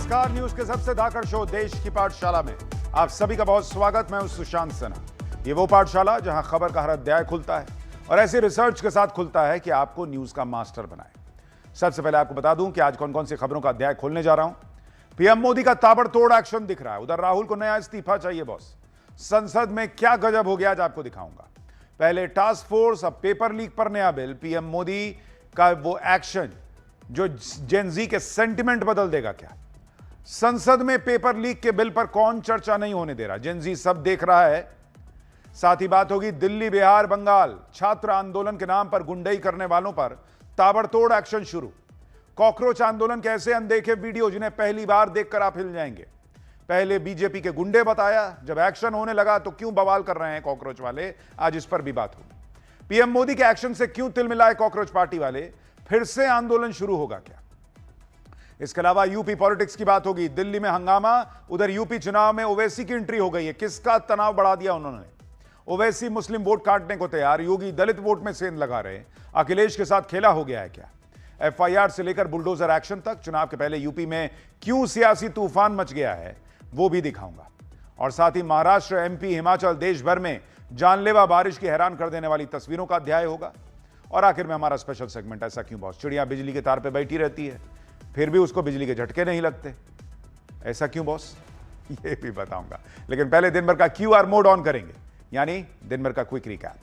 नमस्कार, न्यूज के सबसे धाकड़ शो देश की पाठशाला में आप सभी का बहुत स्वागत। मैं हूं सुशांत सिन्हा। ये वो पाठशाला जहां खबर का हर अध्याय खुलता है और ऐसी रिसर्च के साथ खुलता है कि आपको न्यूज का मास्टर बनाए। सबसे पहले आपको बता दूं कि आज कौन कौन सी खबरों का अध्याय खोलने जा रहा हूं। पीएम मोदी का ताबड़तोड़ एक्शन दिख रहा है। उधर राहुल को नया इस्तीफा चाहिए बॉस। संसद में क्या गजब हो गया आज आपको दिखाऊंगा। पहले टास्क फोर्स, अब पेपर लीक पर नया बिल। पीएम मोदी का वो एक्शन जो जेन जी के सेंटिमेंट बदल देगा क्या। संसद में पेपर लीक के बिल पर कौन चर्चा नहीं होने दे रहा, जेन जी सब देख रहा है। साथ ही बात होगी दिल्ली, बिहार, बंगाल छात्र आंदोलन के नाम पर गुंडई करने वालों पर ताबड़तोड़ एक्शन शुरू। कॉकरोच आंदोलन के ऐसे अनदेखे वीडियो जिन्हें पहली बार देखकर आप हिल जाएंगे। पहले बीजेपी के गुंडे बताया, जब एक्शन होने लगा तो क्यों बवाल कर रहे हैं कॉकरोच वाले, आज इस पर भी बात होगी। पीएम मोदी के एक्शन से क्यों तिलमिलाए कॉकरोच पार्टी वाले, फिर से आंदोलन शुरू होगा क्या। इसके अलावा यूपी पॉलिटिक्स की बात होगी। दिल्ली में हंगामा, उधर यूपी चुनाव में ओवैसी की एंट्री हो गई है। किसका तनाव बढ़ा दिया उन्होंने। ओवैसी मुस्लिम वोट काटने को तैयार, योगी दलित वोट में सेंध लगा रहे। अखिलेश के साथ खेला हो गया है क्या। एफआईआर से लेकर बुलडोजर एक्शन तक, चुनाव के पहले यूपी में क्यों सियासी तूफान मच गया है वो भी दिखाऊंगा। और साथ ही महाराष्ट्र, एमपी, हिमाचल, देश भर में जानलेवा बारिश की हैरान कर देने वाली तस्वीरों का अध्याय होगा। और आखिर में हमारा स्पेशल सेगमेंट ऐसा क्यों बॉस। चिड़िया बिजली के तार पे बैठी रहती है फिर भी उसको बिजली के झटके नहीं लगते, ऐसा क्यों बॉस, ये भी बताऊंगा। लेकिन पहले दिन भर का क्यूआर मोड ऑन करेंगे, यानी दिन भर का क्विक रिकैप।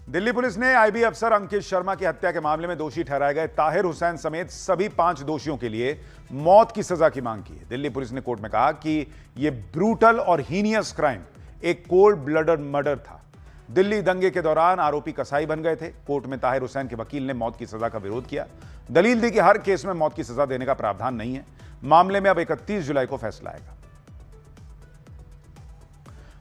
दिल्ली पुलिस ने आईबी अफसर अंकित शर्मा की हत्या के मामले में दोषी ठहराए गए ताहिर हुसैन समेत सभी 5 दोषियों के लिए मौत की सजा की मांग की है। दिल्ली पुलिस ने कोर्ट में कहा कि यह ब्रूटल और हीनियस क्राइम एक कोल्ड ब्लडेड मर्डर था। दिल्ली दंगे के दौरान आरोपी कसाई बन गए थे। कोर्ट में ताहिर हुसैन के वकील ने मौत की सजा का विरोध किया। दलील दी कि हर केस में मौत की सजा देने का प्रावधान नहीं है। मामले में अब 31 जुलाई को फैसला आएगा।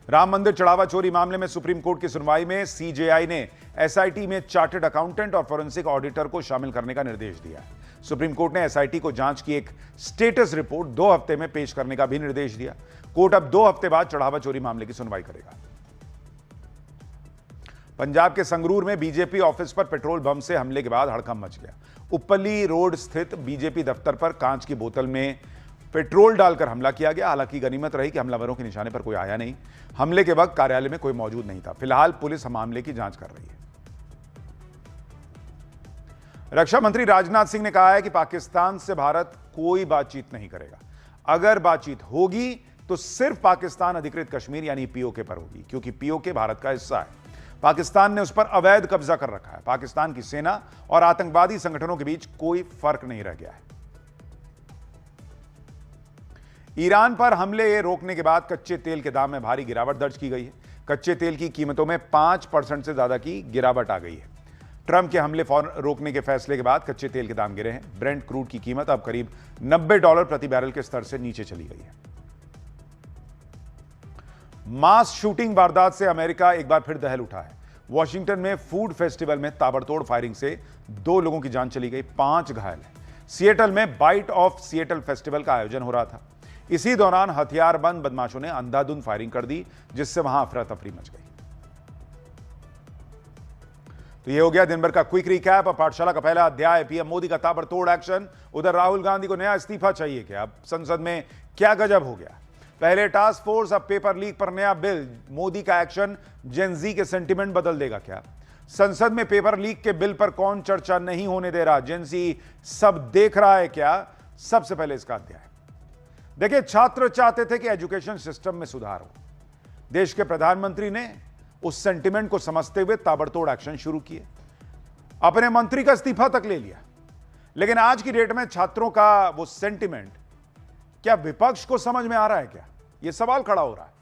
राम मंदिर चढ़ावा चोरी मामले में सुप्रीम कोर्ट की सुनवाई में सीजेआई ने एसआईटी में चार्टर्ड अकाउंटेंट और फोरेंसिक ऑडिटर को शामिल करने का निर्देश दिया। सुप्रीम कोर्ट ने एसआईटी को जांच की एक स्टेटस रिपोर्ट 2 हफ्ते में पेश करने का भी निर्देश दिया। कोर्ट अब 2 हफ्ते बाद चढ़ावा चोरी मामले की सुनवाई करेगा। पंजाब के संगरूर में बीजेपी ऑफिस पर पेट्रोल बम से हमले के बाद हड़कंप मच गया। उपली रोड स्थित बीजेपी दफ्तर पर कांच की बोतल में पेट्रोल डालकर हमला किया गया। हालांकि गनीमत रही कि हमलावरों के निशाने पर कोई आया नहीं। हमले के वक्त कार्यालय में कोई मौजूद नहीं था। फिलहाल पुलिस मामले की जांच कर रही है। रक्षा मंत्री राजनाथ सिंह ने कहा है कि पाकिस्तान से भारत कोई बातचीत नहीं करेगा। अगर बातचीत होगी तो सिर्फ पाकिस्तान अधिकृत कश्मीर यानी पीओके पर होगी, क्योंकि पीओके भारत का हिस्सा है। पाकिस्तान ने उस पर अवैध कब्जा कर रखा है। पाकिस्तान की सेना और आतंकवादी संगठनों के बीच कोई फर्क नहीं रह गया है। ईरान पर हमले रोकने के बाद कच्चे तेल के दाम में भारी गिरावट दर्ज की गई है। कच्चे तेल की कीमतों में 5% से ज्यादा की गिरावट आ गई है। ट्रंप के हमले रोकने के फैसले के बाद कच्चे तेल के दाम गिरे हैं। ब्रेंट क्रूड की कीमत अब करीब $90 प्रति बैरल के स्तर से नीचे चली गई है। मास शूटिंग वारदात से अमेरिका एक बार फिर दहल उठा है। वॉशिंगटन में फूड फेस्टिवल में ताबड़तोड़ फायरिंग से 2 लोगों की जान चली गई, 5 घायल हैं। सिएटल में बाइट ऑफ सिएटल फेस्टिवल का आयोजन हो रहा था। इसी दौरान हथियारबंद बदमाशों ने अंधाधुंध फायरिंग कर दी, जिससे वहां अफरा तफरी मच गई। तो ये हो गया दिन भर का क्विक रिकैप। पाठशाला का पहला अध्याय, पीएम मोदी का ताबड़तोड़ एक्शन। उधर राहुल गांधी को नया इस्तीफा चाहिए क्या। अब संसद में क्या गजब हो गया। पहले टास्क फोर्स, अब पेपर लीक पर नया बिल। मोदी का एक्शन जेन जी के सेंटिमेंट बदल देगा क्या। संसद में पेपर लीक के बिल पर कौन चर्चा नहीं होने दे रहा, जेन जी सब देख रहा है क्या। सबसे पहले इसका अध्याय देखिए। छात्र चाहते थे कि एजुकेशन सिस्टम में सुधार हो। देश के प्रधानमंत्री ने उस सेंटिमेंट को समझते हुए ताबड़तोड़ एक्शन शुरू किए। अपने मंत्री का इस्तीफा तक ले लिया। लेकिन आज की डेट में छात्रों का वो सेंटिमेंट क्या विपक्ष को समझ में आ रहा है क्या, यह सवाल खड़ा हो रहा है।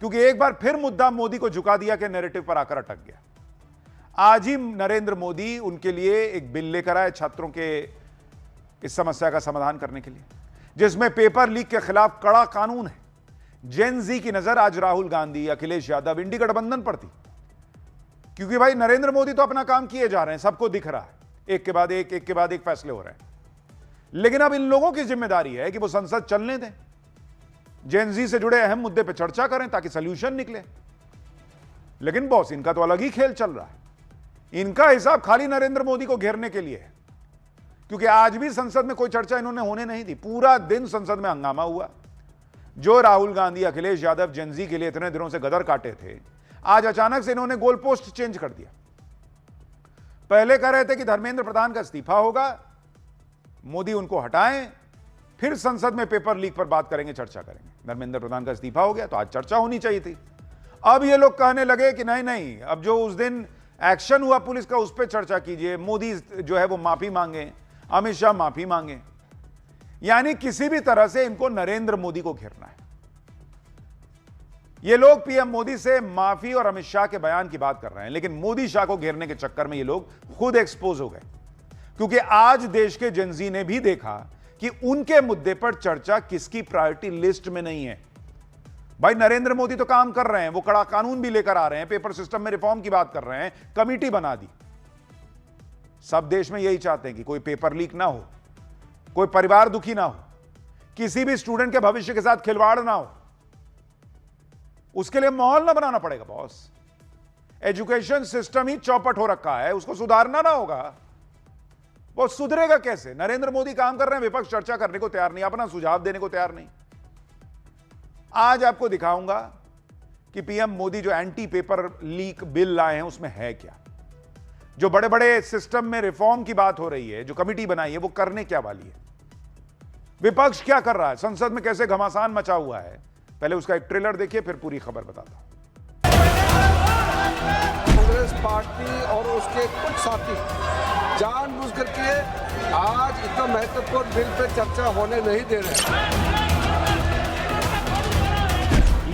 क्योंकि एक बार फिर मुद्दा मोदी को झुका दिया कि नैरेटिव पर आकर अटक गया। आज ही नरेंद्र मोदी उनके लिए एक बिल लेकर आए छात्रों के इस समस्या का समाधान करने के लिए, जिसमें पेपर लीक के खिलाफ कड़ा कानून है। जेन जी की नजर आज राहुल गांधी, अखिलेश यादव, इंडी गठबंधन पर थी। क्योंकि भाई नरेंद्र मोदी तो अपना काम किए जा रहे हैं, सबको दिख रहा है, एक के बाद एक फैसले हो रहे हैं। लेकिन अब इन लोगों की जिम्मेदारी है कि वो संसद चलने दें, जेन जी से जुड़े अहम मुद्दे पर चर्चा करें ताकि सोल्यूशन निकले। लेकिन बॉस, इनका तो अलग ही खेल चल रहा है। इनका हिसाब खाली नरेंद्र मोदी को घेरने के लिए है, क्योंकि आज भी संसद में कोई चर्चा इन्होंने होने नहीं दी। पूरा दिन संसद में हंगामा हुआ। जो राहुल गांधी, अखिलेश यादव जेनजी के लिए इतने दिनों से गदर काटे थे, आज अचानक से इन्होंने गोल पोस्ट चेंज कर दिया। पहले कह रहे थे कि धर्मेंद्र प्रधान का इस्तीफा होगा, मोदी उनको हटाएं, फिर संसद में पेपर लीक पर बात करेंगे, चर्चा करेंगे। धर्मेंद्र प्रधान का इस्तीफा हो गया तो आज चर्चा होनी चाहिए थी। अब ये लोग कहने लगे कि नहीं नहीं, अब जो उस दिन एक्शन हुआ पुलिस का उस पर चर्चा कीजिए, मोदी जो है वो माफी मांगे, अमित शाह माफी मांगे। यानी किसी भी तरह से इनको नरेंद्र मोदी को घेरना है। ये लोग पीएम मोदी से माफी और अमित शाह के बयान की बात कर रहे हैं, लेकिन मोदी शाह को घेरने के चक्कर में ये लोग खुद एक्सपोज हो गए, क्योंकि आज देश के जेनजी ने भी देखा कि उनके मुद्दे पर चर्चा किसकी प्रायोरिटी लिस्ट में नहीं है। भाई नरेंद्र मोदी तो काम कर रहे हैं, वो कड़ा कानून भी लेकर आ रहे हैं, पेपर सिस्टम में रिफॉर्म की बात कर रहे हैं, कमिटी बना दी। सब देश में यही चाहते हैं कि कोई पेपर लीक ना हो, कोई परिवार दुखी ना हो, किसी भी स्टूडेंट के भविष्य के साथ खिलवाड़ ना हो। उसके लिए माहौल ना बनाना पड़ेगा बॉस। एजुकेशन सिस्टम ही चौपट हो रखा है, उसको सुधारना ना होगा। वो सुधरेगा कैसे? नरेंद्र मोदी काम कर रहे हैं, विपक्ष चर्चा करने को तैयार नहीं, अपना सुझाव देने को तैयार नहीं। आज आपको दिखाऊंगा कि पीएम मोदी जो एंटी पेपर लीक बिल लाए हैं उसमें है क्या। जो बड़े बड़े सिस्टम में रिफॉर्म की बात हो रही है, जो कमिटी बनाई है, वो करने क्या वाली है, विपक्ष क्या कर रहा है, संसद में कैसे घमासान मचा हुआ है। पहले उसका एक ट्रेलर देखिए, फिर पूरी खबर बताता हूं। कांग्रेस पार्टी और उसके कुछ साथी जानबूझ करके आज इतना महत्वपूर्ण बिल पे चर्चा होने नहीं दे रहे।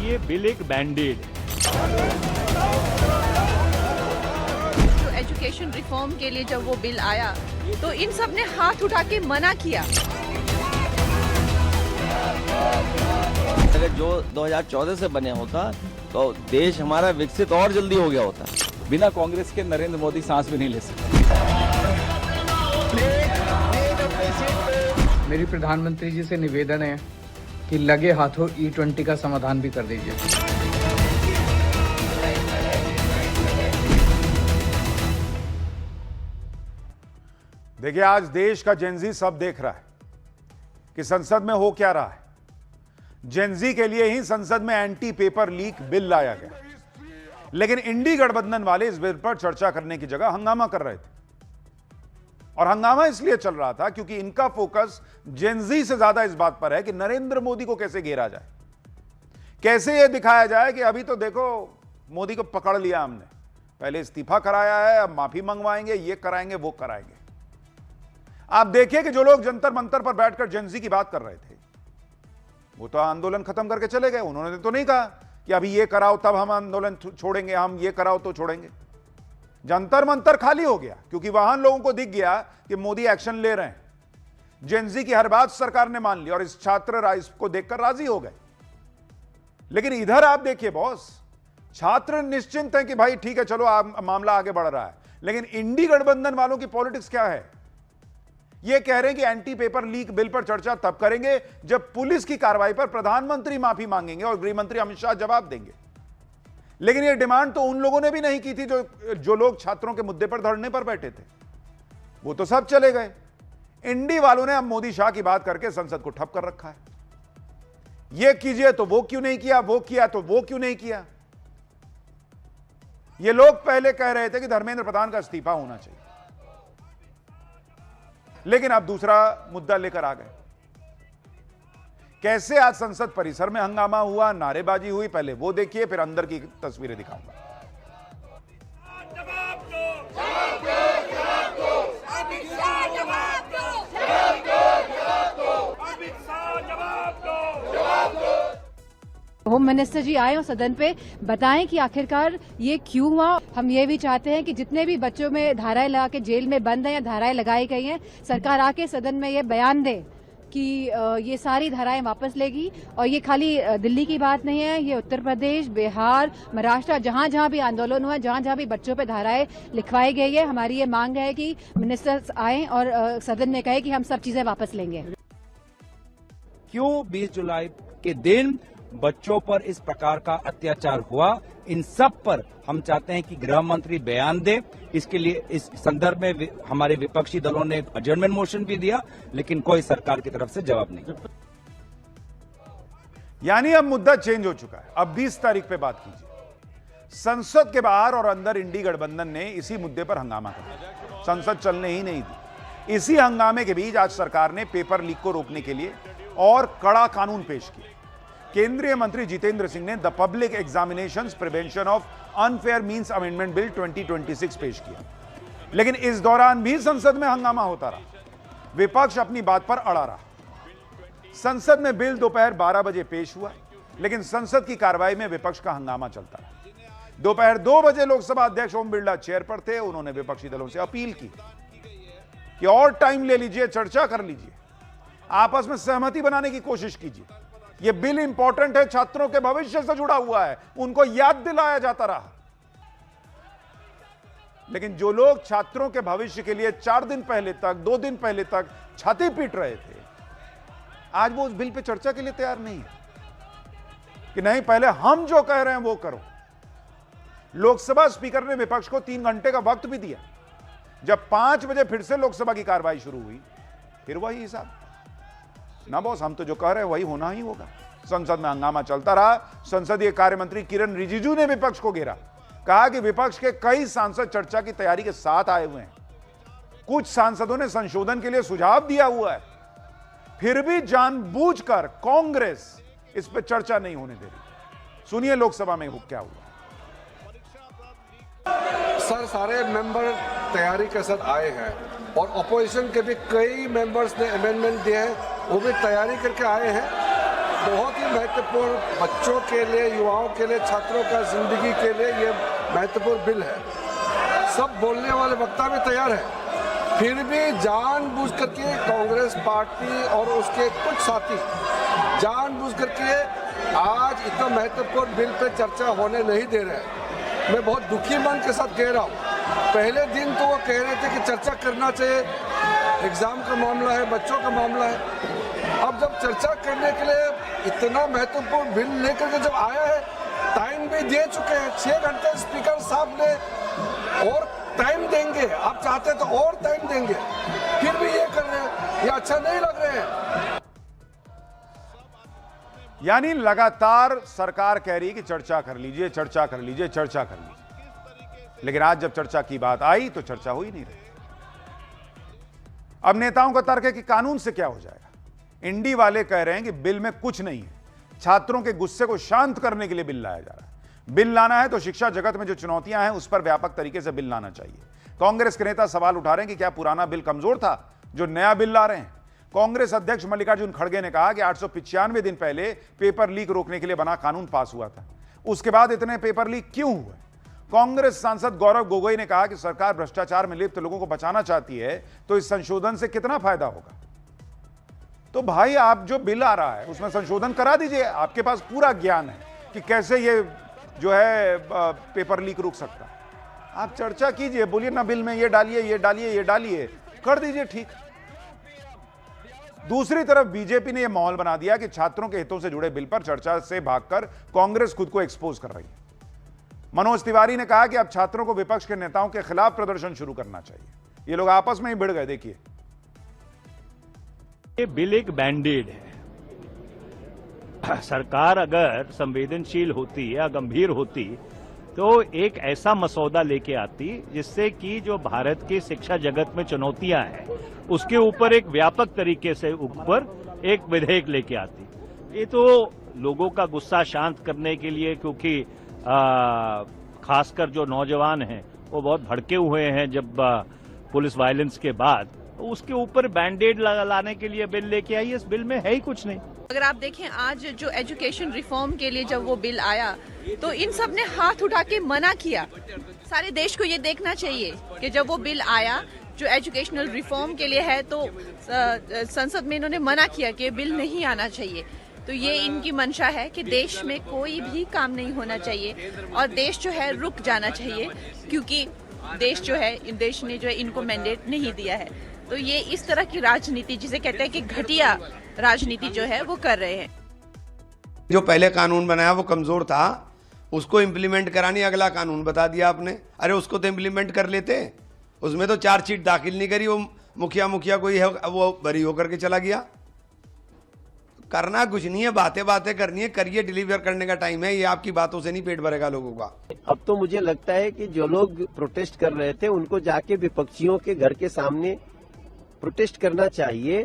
ये बिल एक बैंडेड जो एजुकेशन रिफॉर्म के लिए जब वो बिल आया तो इन सब ने हाथ उठा के मना किया। अगर जो 2014 से बने होता तो देश हमारा विकसित और जल्दी हो गया होता। बिना कांग्रेस के नरेंद्र मोदी सांस भी नहीं ले सकते। मेरी प्रधानमंत्री जी से निवेदन है कि लगे हाथों E20 का समाधान भी कर दीजिए। देखिए, आज देश का जेनजी सब देख रहा है कि संसद में हो क्या रहा है। जेनजी के लिए ही संसद में एंटी पेपर लीक बिल लाया गया, लेकिन इंडी गठबंधन वाले इस बिल पर चर्चा करने की जगह हंगामा कर रहे थे। और हंगामा इसलिए चल रहा था क्योंकि इनका फोकस जेनजी से ज्यादा इस बात पर है कि नरेंद्र मोदी को कैसे घेरा जाए, कैसे यह दिखाया जाए कि अभी तो देखो मोदी को पकड़ लिया हमने, पहले इस्तीफा कराया है, अब माफी मंगवाएंगे, ये कराएंगे, वो कराएंगे। आप देखिए कि जो लोग जंतर मंतर पर बैठकर जेनजी की बात कर रहे थे, वो तो आंदोलन खत्म करके चले गए। उन्होंने तो नहीं कहा कि अभी ये कराओ तब हम आंदोलन छोड़ेंगे, हम ये कराओ तो छोड़ेंगे। जंतर मंतर खाली हो गया क्योंकि वहां लोगों को दिख गया कि मोदी एक्शन ले रहे हैं। जेनजी की हर बात सरकार ने मान ली और इस छात्र राइज को देखकर राजी हो गए। लेकिन इधर आप देखिए बॉस, छात्र निश्चिंत हैं कि भाई ठीक है, चलो मामला आगे बढ़ रहा है। लेकिन इंडी गठबंधन वालों की पॉलिटिक्स क्या है? ये कह रहे हैं कि एंटी पेपर लीक बिल पर चर्चा तब करेंगे जब पुलिस की कार्रवाई पर प्रधानमंत्री माफी मांगेंगे और गृह मंत्री अमित शाह जवाब देंगे। लेकिन ये डिमांड तो उन लोगों ने भी नहीं की थी जो लोग छात्रों के मुद्दे पर धरने पर बैठे थे, वो तो सब चले गए। इंडी वालों ने अब मोदी शाह की बात करके संसद को ठप कर रखा है। ये कीजिए तो वो क्यों नहीं किया, वो किया तो वो क्यों नहीं किया। ये लोग पहले कह रहे थे कि धर्मेंद्र प्रधान का इस्तीफा होना चाहिए, लेकिन अब दूसरा मुद्दा लेकर आ गए। कैसे आज संसद परिसर में हंगामा हुआ, नारेबाजी हुई, पहले वो देखिए, फिर अंदर की तस्वीरें दिखाऊंगा। होम मिनिस्टर जी आए और सदन पे बताएं कि आखिरकार ये क्यों हुआ। हम ये भी चाहते हैं कि जितने भी बच्चों में धाराएं लगा के जेल में बंद हैं या धाराएं लगाई गई हैं, सरकार आके सदन में ये बयान दे कि ये सारी धाराएं वापस लेगी। और ये खाली दिल्ली की बात नहीं है, ये उत्तर प्रदेश, बिहार, महाराष्ट्र, जहां जहां भी आंदोलन हुआ, जहां जहां भी बच्चों पे धाराएं लिखवाई गई है, हमारी ये मांग है कि मिनिस्टर्स आए और सदन में कहे कि हम सब चीजें वापस लेंगे। क्यों 20 जुलाई के दिन बच्चों पर इस प्रकार का अत्याचार हुआ, इन सब पर हम चाहते हैं कि गृह मंत्री बयान दे। इसके लिए इस संदर्भ में हमारे विपक्षी दलों ने अजर्नमेंट मोशन भी दिया, लेकिन कोई सरकार की तरफ से जवाब नहीं। यानी अब मुद्दा चेंज हो चुका है। अब 20 तारीख पे बात कीजिए। संसद के बाहर और अंदर इंडी गठबंधन ने इसी मुद्दे पर हंगामा कर दिया, संसद चलने ही नहीं दी। इसी हंगामे के बीच आज सरकार ने पेपर लीक को रोकने के लिए और कड़ा कानून पेश किया। केंद्रीय मंत्री जितेंद्र सिंह ने the public examinations prevention of unfair means amendment bill 2026 पेश किया, लेकिन इस दौरान भी संसद में हंगामा होता रहा। विपक्ष अपनी बात पर अड़ा रहा। संसद में बिल दोपहर 12 बजे पेश हुआ, लेकिन संसद की कार्रवाई में विपक्ष का हंगामा चलता रहा। दोपहर 2 बजे लोकसभा अध्यक्ष ओम बिरला चेयर पर थे। उन्होंने विपक्षी दलों से अपील की कि और टाइम ले लीजिए, चर्चा कर लीजिए, आपस में सहमति बनाने की कोशिश कीजिए। यह बिल इंपॉर्टेंट है, छात्रों के भविष्य से जुड़ा हुआ है, उनको याद दिलाया जाता रहा। लेकिन जो लोग छात्रों के भविष्य के लिए 4 दिन पहले तक, 2 दिन पहले तक छाती पीट रहे थे, आज वो उस बिल पे चर्चा के लिए तैयार नहीं है कि नहीं, पहले हम जो कह रहे हैं वो करो। लोकसभा स्पीकर ने विपक्ष को 3 घंटे का वक्त भी दिया। जब 5 बजे फिर से लोकसभा की कार्रवाई शुरू हुई, फिर वही हिसाब, ना बॉस, हम तो जो कह रहे हैं वही होना ही होगा। संसद में हंगामा चलता रहा। संसदीय कार्य मंत्री किरण रिजिजू ने विपक्ष को घेरा, कहा कि विपक्ष के कई सांसद चर्चा की तैयारी के साथ आए हुए हैं, कुछ सांसदों ने संशोधन के लिए सुझाव दिया हुआ है, फिर भी जानबूझकर कांग्रेस इस पर चर्चा नहीं होने दे रही। सुनिए लोकसभा में क्या हुआ। सर, सारे मेंबर तैयारी के साथ आए हैं और अपोजिशन के भी कई मेंबर्स ने अमेंडमेंट दिए हैं, वो भी तैयारी करके आए हैं। बहुत ही महत्वपूर्ण, बच्चों के लिए, युवाओं के लिए, छात्रों का जिंदगी के लिए ये महत्वपूर्ण बिल है। सब बोलने वाले वक्ता भी तैयार है, फिर भी जानबूझ करके कांग्रेस पार्टी और उसके कुछ साथी जानबूझ करके आज इतना महत्वपूर्ण बिल पे चर्चा होने नहीं दे रहे हैं। मैं बहुत दुखी मन के साथ कह रहा हूँ। पहले दिन तो वो कह रहे थे कि चर्चा करना चाहिए, एग्जाम का मामला है, बच्चों का मामला है। अब जब चर्चा करने के लिए इतना महत्वपूर्ण बिल लेकर के जब आया है, टाइम भी दे चुके हैं 6 घंटे, स्पीकर साहब ने और टाइम देंगे, आप चाहते तो और टाइम देंगे, फिर भी ये कर रहे हैं, ये अच्छा नहीं लग रहे हैं। यानी लगातार सरकार कह रही है कि चर्चा कर लीजिए, चर्चा कर लीजिए, चर्चा कर लीजिए, लेकिन आज जब चर्चा की बात आई तो चर्चा हो ही नहीं रही। अब नेताओं का तर्क है कि कानून से क्या हो जाएगा। इंडी वाले कह रहे हैं कि बिल में कुछ नहीं है, छात्रों के गुस्से को शांत करने के लिए बिल लाया जा रहा है। बिल लाना है तो शिक्षा जगत में जो चुनौतियां हैं उस पर व्यापक तरीके से बिल लाना चाहिए। कांग्रेस के नेता सवाल उठा रहे हैं कि क्या पुराना बिल कमजोर था जो नया बिल ला रहे हैं। कांग्रेस अध्यक्ष मल्लिकार्जुन खड़गे ने कहा कि 895 दिन पहले पेपर लीक रोकने के लिए बना कानून पास हुआ था, उसके बाद इतने पेपर लीक क्यों हुए। कांग्रेस सांसद गौरव गोगोई ने कहा कि सरकार भ्रष्टाचार में लिप्त लोगों को बचाना चाहती है तो इस संशोधन से कितना फायदा होगा। तो भाई, आप जो बिल आ रहा है उसमें संशोधन करा दीजिए, आपके पास पूरा ज्ञान है कि कैसे ये जो है पेपर लीक रुक सकता है। आप चर्चा कीजिए, बोलिए ना बिल में ये डालिए, ये डालिए, ये डालिए, कर दीजिए, ठीक। दूसरी तरफ बीजेपी ने यह माहौल बना दिया कि छात्रों के हितों से जुड़े बिल पर चर्चा से भागकर कांग्रेस खुद को एक्सपोज कर रही है। मनोज तिवारी ने कहा कि अब छात्रों को विपक्ष के नेताओं के खिलाफ प्रदर्शन शुरू करना चाहिए। ये लोग आपस में ही भिड़ गए। देखिए, ये बिल एक बैंडेड है। सरकार अगर संवेदनशील होती या गंभीर होती तो एक ऐसा मसौदा लेके आती जिससे कि जो भारत की शिक्षा जगत में चुनौतियां हैं उसके ऊपर एक व्यापक तरीके से ऊपर एक विधेयक लेके आती। ये तो लोगों का गुस्सा शांत करने के लिए, क्योंकि खासकर जो नौजवान हैं वो बहुत भड़के हुए हैं जब पुलिस वायलेंस के बाद, उसके ऊपर बैंडेड लाने के लिए बिल लेके आई। इस बिल में है ही कुछ नहीं। अगर आप देखें आज जो एजुकेशन रिफॉर्म के लिए जब वो बिल आया तो इन सब ने हाथ उठा के मना किया। सारे देश को ये देखना चाहिए कि जब वो बिल आया जो एजुकेशनल रिफॉर्म के लिए है तो संसद में इन्होंने मना किया कि बिल नहीं आना चाहिए। तो ये इनकी मंशा है कि देश में कोई भी काम नहीं होना चाहिए और देश जो है रुक जाना चाहिए, क्योंकि देश जो है, देश ने जो है इनको मैंडेट नहीं दिया है। तो ये इस तरह की राजनीति, जिसे कहते हैं कि घटिया राजनीति जो है वो कर रहे हैं। जो पहले कानून बनाया वो कमजोर था, उसको इम्प्लीमेंट करानी अगला कानून बता दिया आपने। अरे उसको तो इम्प्लीमेंट कर लेते, उसमें तो चार्जशीट दाखिल नहीं करी, वो मुखिया कोई है वो बरी होकर के चला गया। करना कुछ नहीं है, बातें करनी है, करिए, डिलीवर करने का टाइम है। ये आपकी बातों से नहीं पेट भरेगा लोगों का। अब तो मुझे लगता है कि जो लोग प्रोटेस्ट कर रहे थे उनको जाके विपक्षियों के घर के सामने प्रोटेस्ट करना चाहिए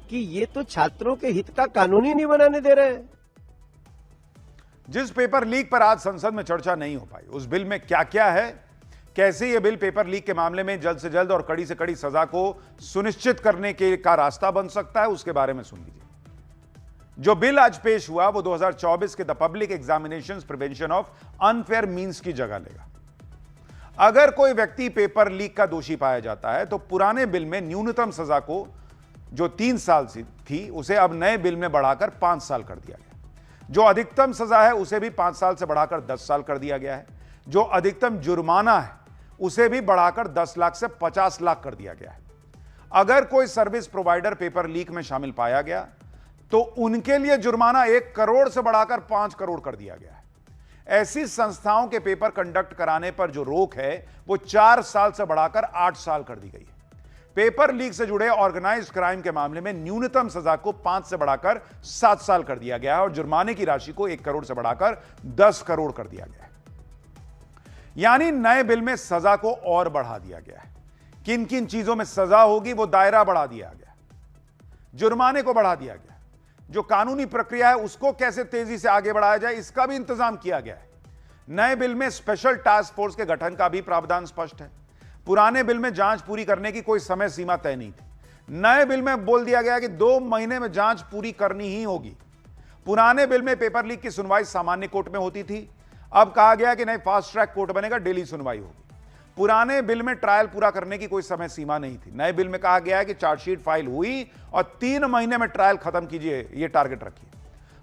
कि ये तो छात्रों के हित का कानून ही नहीं बनाने दे रहे हैं। जिस पेपर लीक पर आज संसद में चर्चा नहीं हो पाई, उस बिल में क्या क्या है, कैसे यह बिल पेपर लीक के मामले में जल्द से जल्द और कड़ी से कड़ी सजा को सुनिश्चित करने के का रास्ता बन सकता है, उसके बारे में सुन लीजिए। जो बिल आज पेश हुआ वो 2024 के the public examinations prevention of unfair means की जगह लेगा। अगर कोई व्यक्ति पेपर लीक का दोषी पाया जाता है तो पुराने बिल में न्यूनतम सजा को जो 3 साल थी उसे अब नए बिल में बढ़ाकर 5 साल कर दिया गया। जो अधिकतम सजा है उसे भी 5 साल से बढ़ाकर 10 साल कर दिया गया है। जो अधिकतम जुर्माना है उसे भी बढ़ाकर 10 लाख से 50 लाख कर दिया गया है। अगर कोई सर्विस प्रोवाइडर पेपर लीक में शामिल पाया गया तो उनके लिए जुर्माना 1 करोड़ से बढ़ाकर 5 करोड़ कर दिया गया है। ऐसी संस्थाओं के पेपर कंडक्ट कराने पर जो रोक है वो 4 साल से बढ़ाकर 8 साल कर दी गई है। पेपर लीक से जुड़े ऑर्गेनाइज्ड क्राइम के मामले में न्यूनतम सजा को 5 से बढ़ाकर 7 साल कर दिया गया है और जुर्माने की राशि को 1 करोड़ से बढ़ाकर 10 करोड़ कर दिया गया है। यानी नए बिल में सजा को और बढ़ा दिया गया है। किन किन चीजों में सजा होगी वो दायरा बढ़ा दिया गया, जुर्माने को बढ़ा दिया गया, जो कानूनी प्रक्रिया है उसको कैसे तेजी से आगे बढ़ाया जाए इसका भी इंतजाम किया गया है। नए बिल में स्पेशल टास्क फोर्स के गठन का भी प्रावधान स्पष्ट है। पुराने बिल में जांच पूरी करने की कोई समय सीमा तय नहीं थी। नए बिल में बोल दिया गया कि 2 महीने में जांच पूरी करनी ही होगी। पुराने बिल में पेपर लीक की सुनवाई सामान्य कोर्ट में होती थी, अब कहा गया कि नहीं, फास्ट ट्रैक कोर्ट बनेगा, डेली सुनवाई होगी। पुराने बिल में ट्रायल पूरा करने की कोई समय सीमा नहीं थी। नए बिल में कहा गया है कि चार्जशीट फाइल हुई और 3 महीने में ट्रायल खत्म कीजिए, यह टारगेट रखिए।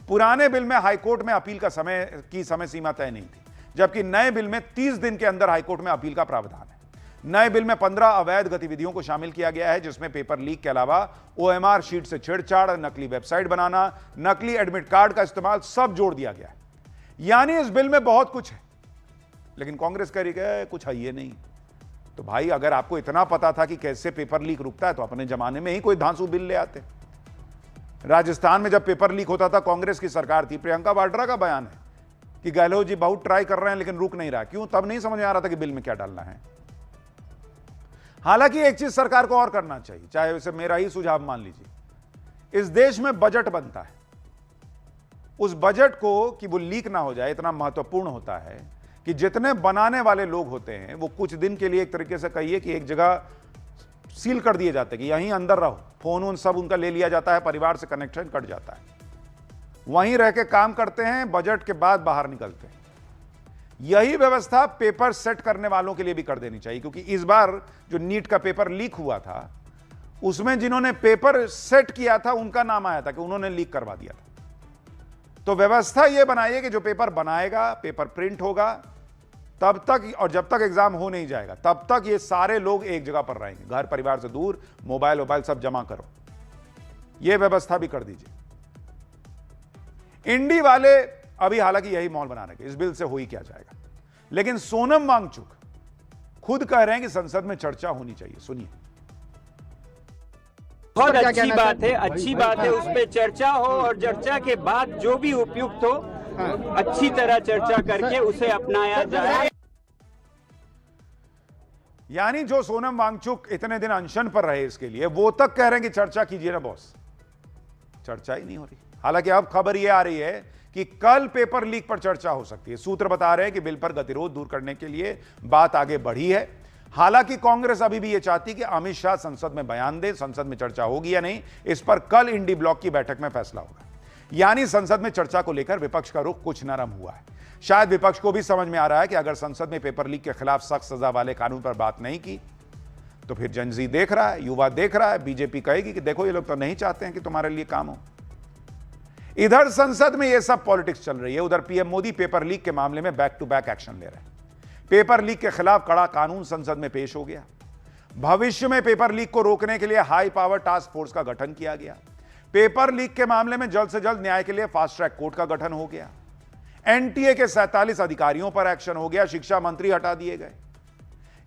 पुराने बिल में हाईकोर्ट में अपील का समय सीमा तय नहीं थी, जबकि नए बिल में 30 दिन के अंदर हाईकोर्ट में अपील का प्रावधान है। नए बिल में 15 अवैध गतिविधियों को शामिल किया गया है, जिसमें पेपर लीक के अलावा OMR शीट से छेड़छाड़, नकली वेबसाइट बनाना, नकली एडमिट कार्ड का इस्तेमाल सब जोड़ दिया गया है। यानी इस बिल में बहुत कुछ है, लेकिन कांग्रेस कह रही है कुछ है ये नहीं। तो भाई अगर आपको इतना पता था कि कैसे पेपर लीक रुकता है तो अपने जमाने में ही कोई धांसू बिल ले आते। राजस्थान में जब पेपर लीक होता था, कांग्रेस की सरकार थी, प्रियंका वाड्रा का बयान है कि गहलोत जी बहुत ट्राई कर रहे हैं लेकिन रुक नहीं रहा। क्यों? तब नहीं समझ में आ रहा था कि बिल में क्या डालना है। हालांकि एक चीज सरकार को और करना चाहिए, चाहे उसे मेरा ही सुझाव मान लीजिए। इस देश में बजट बनता है, उस बजट को कि वो लीक ना हो जाए इतना महत्वपूर्ण होता है कि जितने बनाने वाले लोग होते हैं वो कुछ दिन के लिए, एक तरीके से कहिए कि एक जगह सील कर दिए जाते हैं कि यहीं अंदर रहो। फोन उन सब उनका ले लिया जाता है, परिवार से कनेक्शन कट जाता है, वहीं रह के काम करते हैं, बजट के बाद बाहर निकलते हैं। यही व्यवस्था पेपर सेट करने वालों के लिए भी कर देनी चाहिए, क्योंकि इस बार जो नीट का पेपर लीक हुआ था उसमें जिन्होंने पेपर सेट किया था उनका नाम आया था कि उन्होंने लीक करवा दिया था। तो व्यवस्था यह बनाइए कि जो पेपर बनाएगा, पेपर प्रिंट होगा, तब तक और जब तक एग्जाम हो नहीं जाएगा तब तक ये सारे लोग एक जगह पर रहेंगे, घर परिवार से दूर, मोबाइल सब जमा करो, यह व्यवस्था भी कर दीजिए। इंडी वाले अभी हालांकि यही मॉल बना रहे, इस बिल से हो ही क्या जाएगा, लेकिन सोनम वांगचुक खुद कह रहे हैं कि संसद में चर्चा होनी चाहिए। सुनिए। बहुत अच्छी बात है, अच्छी बात है, उस पर चर्चा हो और चर्चा के बाद जो भी उपयुक्त हो अच्छी तरह चर्चा करके उसे अपनाया जाए। यानी जो सोनम वांगचुक इतने दिन अनशन पर रहे इसके लिए, वो तक कह रहे हैं कि चर्चा कीजिए ना बॉस। चर्चा ही नहीं हो रही। हालांकि अब खबर यह आ रही है कि कल पेपर लीक पर चर्चा हो सकती है। सूत्र बता रहे हैं कि बिल पर गतिरोध दूर करने के लिए बात आगे बढ़ी है। हालांकि कांग्रेस अभी भी यह चाहती कि अमित शाह संसद में बयान दे, संसद में चर्चा होगी या नहीं इस पर कल इंडी ब्लॉक की बैठक में फैसला होगा। यानी संसद में चर्चा को लेकर विपक्ष का रुख कुछ नरम हुआ है। शायद विपक्ष को भी समझ में आ रहा है कि अगर संसद में पेपर लीक के खिलाफ सख्त सजा वाले कानून पर बात नहीं की तो फिर जनजी देख रहा है, युवा देख रहा है, बीजेपी कहेगी कि देखो ये लोग तो नहीं चाहते हैं कि तुम्हारे लिए काम हो। इधर संसद में यह सब पॉलिटिक्स चल रही है, उधर पीएम मोदी पेपर लीक के मामले में बैक टू बैक एक्शन ले रहे हैं। पेपर लीक के खिलाफ कड़ा कानून संसद में पेश हो गया। भविष्य में पेपर लीक को रोकने के लिए हाई पावर टास्क फोर्स का गठन किया गया। पेपर लीक के मामले में जल्द से जल्द न्याय के लिए फास्ट ट्रैक कोर्ट का गठन हो गया। एनटीए के 47 अधिकारियों पर एक्शन हो गया, शिक्षा मंत्री हटा दिए गए।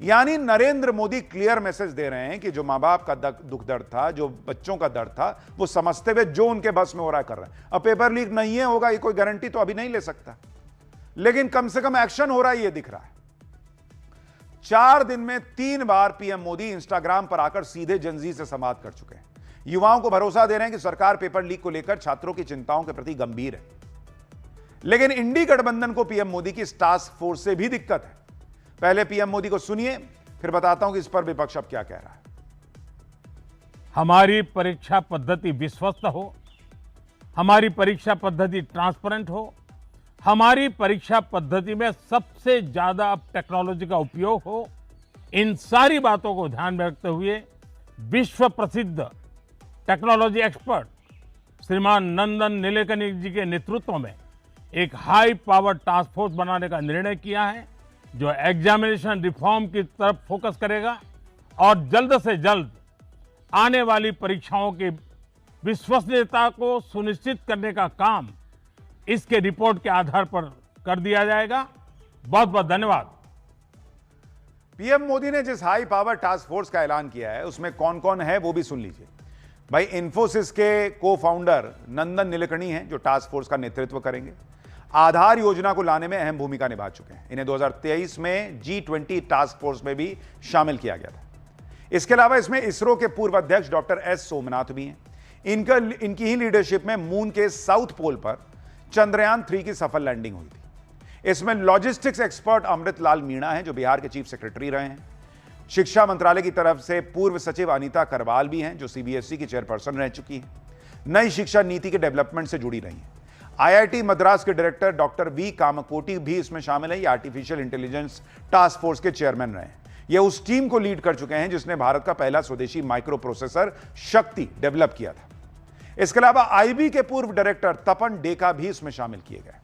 यानी नरेंद्र मोदी क्लियर मैसेज दे रहे हैं कि जो मां बाप का दुख दर्द था, जो बच्चों का दर्द था, वो समझते हुए जो उनके बस में हो रहा है कर रहे हैं। अब पेपर लीक नहीं है होगा, ये कोई गारंटी तो अभी नहीं ले सकता, लेकिन कम से कम एक्शन हो रहा है, ये दिख रहा है। 4 दिन में 3 बार पीएम मोदी इंस्टाग्राम पर आकर सीधे जनजी से संवाद कर चुके हैं। युवाओं को भरोसा दे रहे हैं कि सरकार पेपर लीक को लेकर छात्रों की चिंताओं के प्रति गंभीर है। लेकिन इंडी गठबंधन को पीएम मोदी की टास्क फोर्स से भी दिक्कत है। पहले पीएम मोदी को सुनिए, फिर बताता हूं कि इस पर विपक्ष अब क्या कह रहा है। हमारी परीक्षा पद्धति विश्वस्त हो, हमारी परीक्षा पद्धति ट्रांसपेरेंट हो, हमारी परीक्षा पद्धति में सबसे ज्यादा अब टेक्नोलॉजी का उपयोग हो, इन सारी बातों को ध्यान में रखते हुए विश्व प्रसिद्ध टेक्नोलॉजी एक्सपर्ट श्रीमान नंदन नीलेकनी जी के नेतृत्व में एक हाई पावर टास्क फोर्स बनाने का निर्णय किया है, जो एग्जामिनेशन रिफॉर्म की तरफ फोकस करेगा और जल्द से जल्द आने वाली परीक्षाओं की विश्वसनीयता को सुनिश्चित करने का काम इसके रिपोर्ट के आधार पर कर दिया जाएगा। बहुत बहुत धन्यवाद। पीएम मोदी ने जिस हाई पावर टास्क फोर्स का ऐलान किया है, उसमें कौन कौन है वो भी सुन लीजिए। भाई, इन्फोसिस के को फाउंडर नंदन नीलेकनी हैं, जो टास्क फोर्स का नेतृत्व करेंगे। आधार योजना को लाने में अहम भूमिका निभा चुके हैं। इन्हें 2023 में G20 टास्क फोर्स में भी शामिल किया गया था। इसके अलावा इसमें इसरो के पूर्व अध्यक्ष डॉक्टर एस सोमनाथ भी हैं। इनकी ही लीडरशिप में मून के साउथ पोल पर चंद्रयान 3 की सफल लैंडिंग हुई थी। इसमें लॉजिस्टिक्स एक्सपर्ट अमृत लाल मीणा हैं, जो बिहार के चीफ सेक्रेटरी रहे हैं। शिक्षा मंत्रालय की तरफ से पूर्व सचिव अनीता करवाल भी हैं, जो सीबीएसई की चेयरपर्सन रह चुकी हैं। नई शिक्षा नीति के डेवलपमेंट से जुड़ी रही हैं। आईआईटी मद्रास के डायरेक्टर डॉक्टर वी कामकोटी भी इसमें शामिल है। ये आर्टिफिशियल इंटेलिजेंस टास्क फोर्स के चेयरमैन रहे हैं। ये उस टीम को लीड कर चुके हैं जिसने भारत का पहला स्वदेशी माइक्रो प्रोसेसर शक्ति डेवलप किया था। इसके अलावा आईबी के पूर्व डायरेक्टर तपन डेका भी इसमें शामिल किए गए।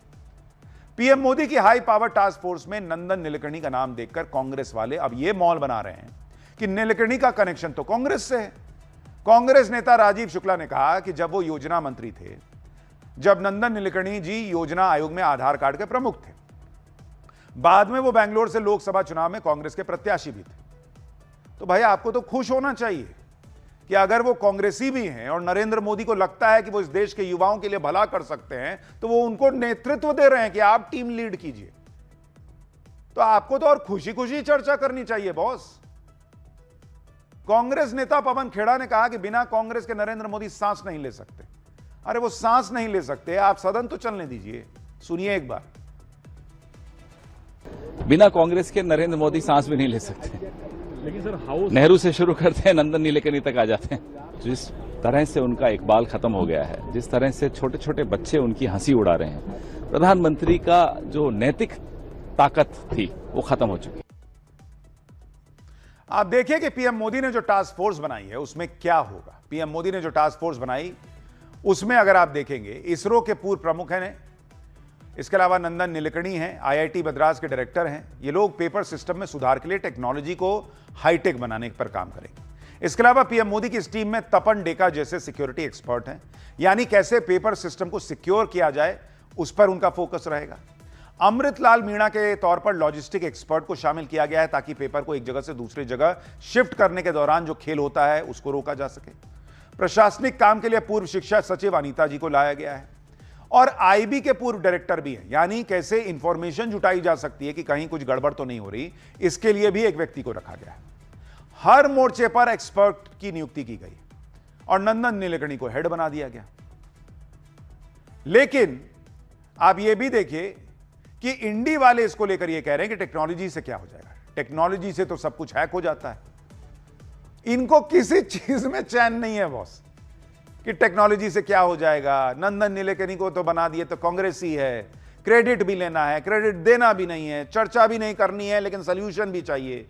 पीएम मोदी की हाई पावर टास्क फोर्स में नंदन नीलेकनी का नाम देखकर कांग्रेस वाले अब यह मॉल बना रहे हैं कि नीलेकनी का कनेक्शन तो कांग्रेस से है। कांग्रेस नेता राजीव शुक्ला ने कहा कि जब वो योजना मंत्री थे, जब नंदन नीलेकनी जी योजना आयोग में आधार कार्ड के प्रमुख थे, बाद में वो बेंगलोर से लोकसभा चुनाव में कांग्रेस के प्रत्याशी भी थे। तो भाई, आपको तो खुश होना चाहिए कि अगर वो कांग्रेसी भी हैं और नरेंद्र मोदी को लगता है कि वो इस देश के युवाओं के लिए भला कर सकते हैं, तो वो उनको नेतृत्व दे रहे हैं कि आप टीम लीड कीजिए। तो आपको तो और खुशी खुशी चर्चा करनी चाहिए बॉस। कांग्रेस नेता पवन खेड़ा ने कहा कि बिना कांग्रेस के नरेंद्र मोदी सांस नहीं ले सकते। अरे वो सांस नहीं ले सकते, आप सदन तो चलने दीजिए। सुनिए एक बार। बिना कांग्रेस के नरेंद्र मोदी सांस भी नहीं ले सकते। लेकिन सर, हाउस नेहरू से शुरू करते हैं, नंदन नीलेकनी तक आ जाते हैं। जिस तरह से उनका इकबाल खत्म हो गया है, जिस तरह से छोटे छोटे बच्चे उनकी हंसी उड़ा रहे हैं, प्रधानमंत्री का जो नैतिक ताकत थी वो खत्म हो चुकी है। आप देखिए कि पीएम मोदी ने जो टास्क फोर्स बनाई है उसमें क्या होगा। पीएम मोदी ने जो टास्क फोर्स बनाई उसमें अगर आप देखेंगे, इसरो के पूर्व प्रमुख हैं, इसके अलावा नंदन नीलेकनी हैं, आईआईटी मद्रास के डायरेक्टर हैं। ये लोग पेपर सिस्टम में सुधार के लिए टेक्नोलॉजी को हाईटेक बनाने पर काम करेंगे। इसके अलावा पीएम मोदी की इस टीम में तपन डेका जैसे सिक्योरिटी एक्सपर्ट हैं, यानी कैसे पेपर सिस्टम को सिक्योर किया जाए उस पर उनका फोकस रहेगा। अमृत लाल मीणा के तौर पर लॉजिस्टिक एक्सपर्ट को शामिल किया गया है, ताकि पेपर को एक जगह से दूसरी जगह शिफ्ट करने के दौरान जो खेल होता है उसको रोका जा सके। प्रशासनिक काम के लिए पूर्व शिक्षा सचिव अनीता जी को लाया गया है और आईबी के पूर्व डायरेक्टर भी हैं, यानी कैसे इंफॉर्मेशन जुटाई जा सकती है कि कहीं कुछ गड़बड़ तो नहीं हो रही, इसके लिए भी एक व्यक्ति को रखा गया है। हर मोर्चे पर एक्सपर्ट की नियुक्ति की गई और नंदन नीलेकनी को हेड बना दिया गया। लेकिन आप यह भी देखिए कि इंडी वाले इसको लेकर यह कह रहे हैं कि टेक्नोलॉजी से क्या हो जाएगा। टेक्नोलॉजी से तो सब कुछ हैक हो जाता है। इनको किसी चीज में चैन नहीं है बॉस कि टेक्नोलॉजी से क्या हो जाएगा। नंदन नीलेकनी को तो बना दिए तो कांग्रेस ही है, क्रेडिट भी लेना है, क्रेडिट देना भी नहीं है, चर्चा भी नहीं करनी है, लेकिन सॉल्यूशन भी चाहिए।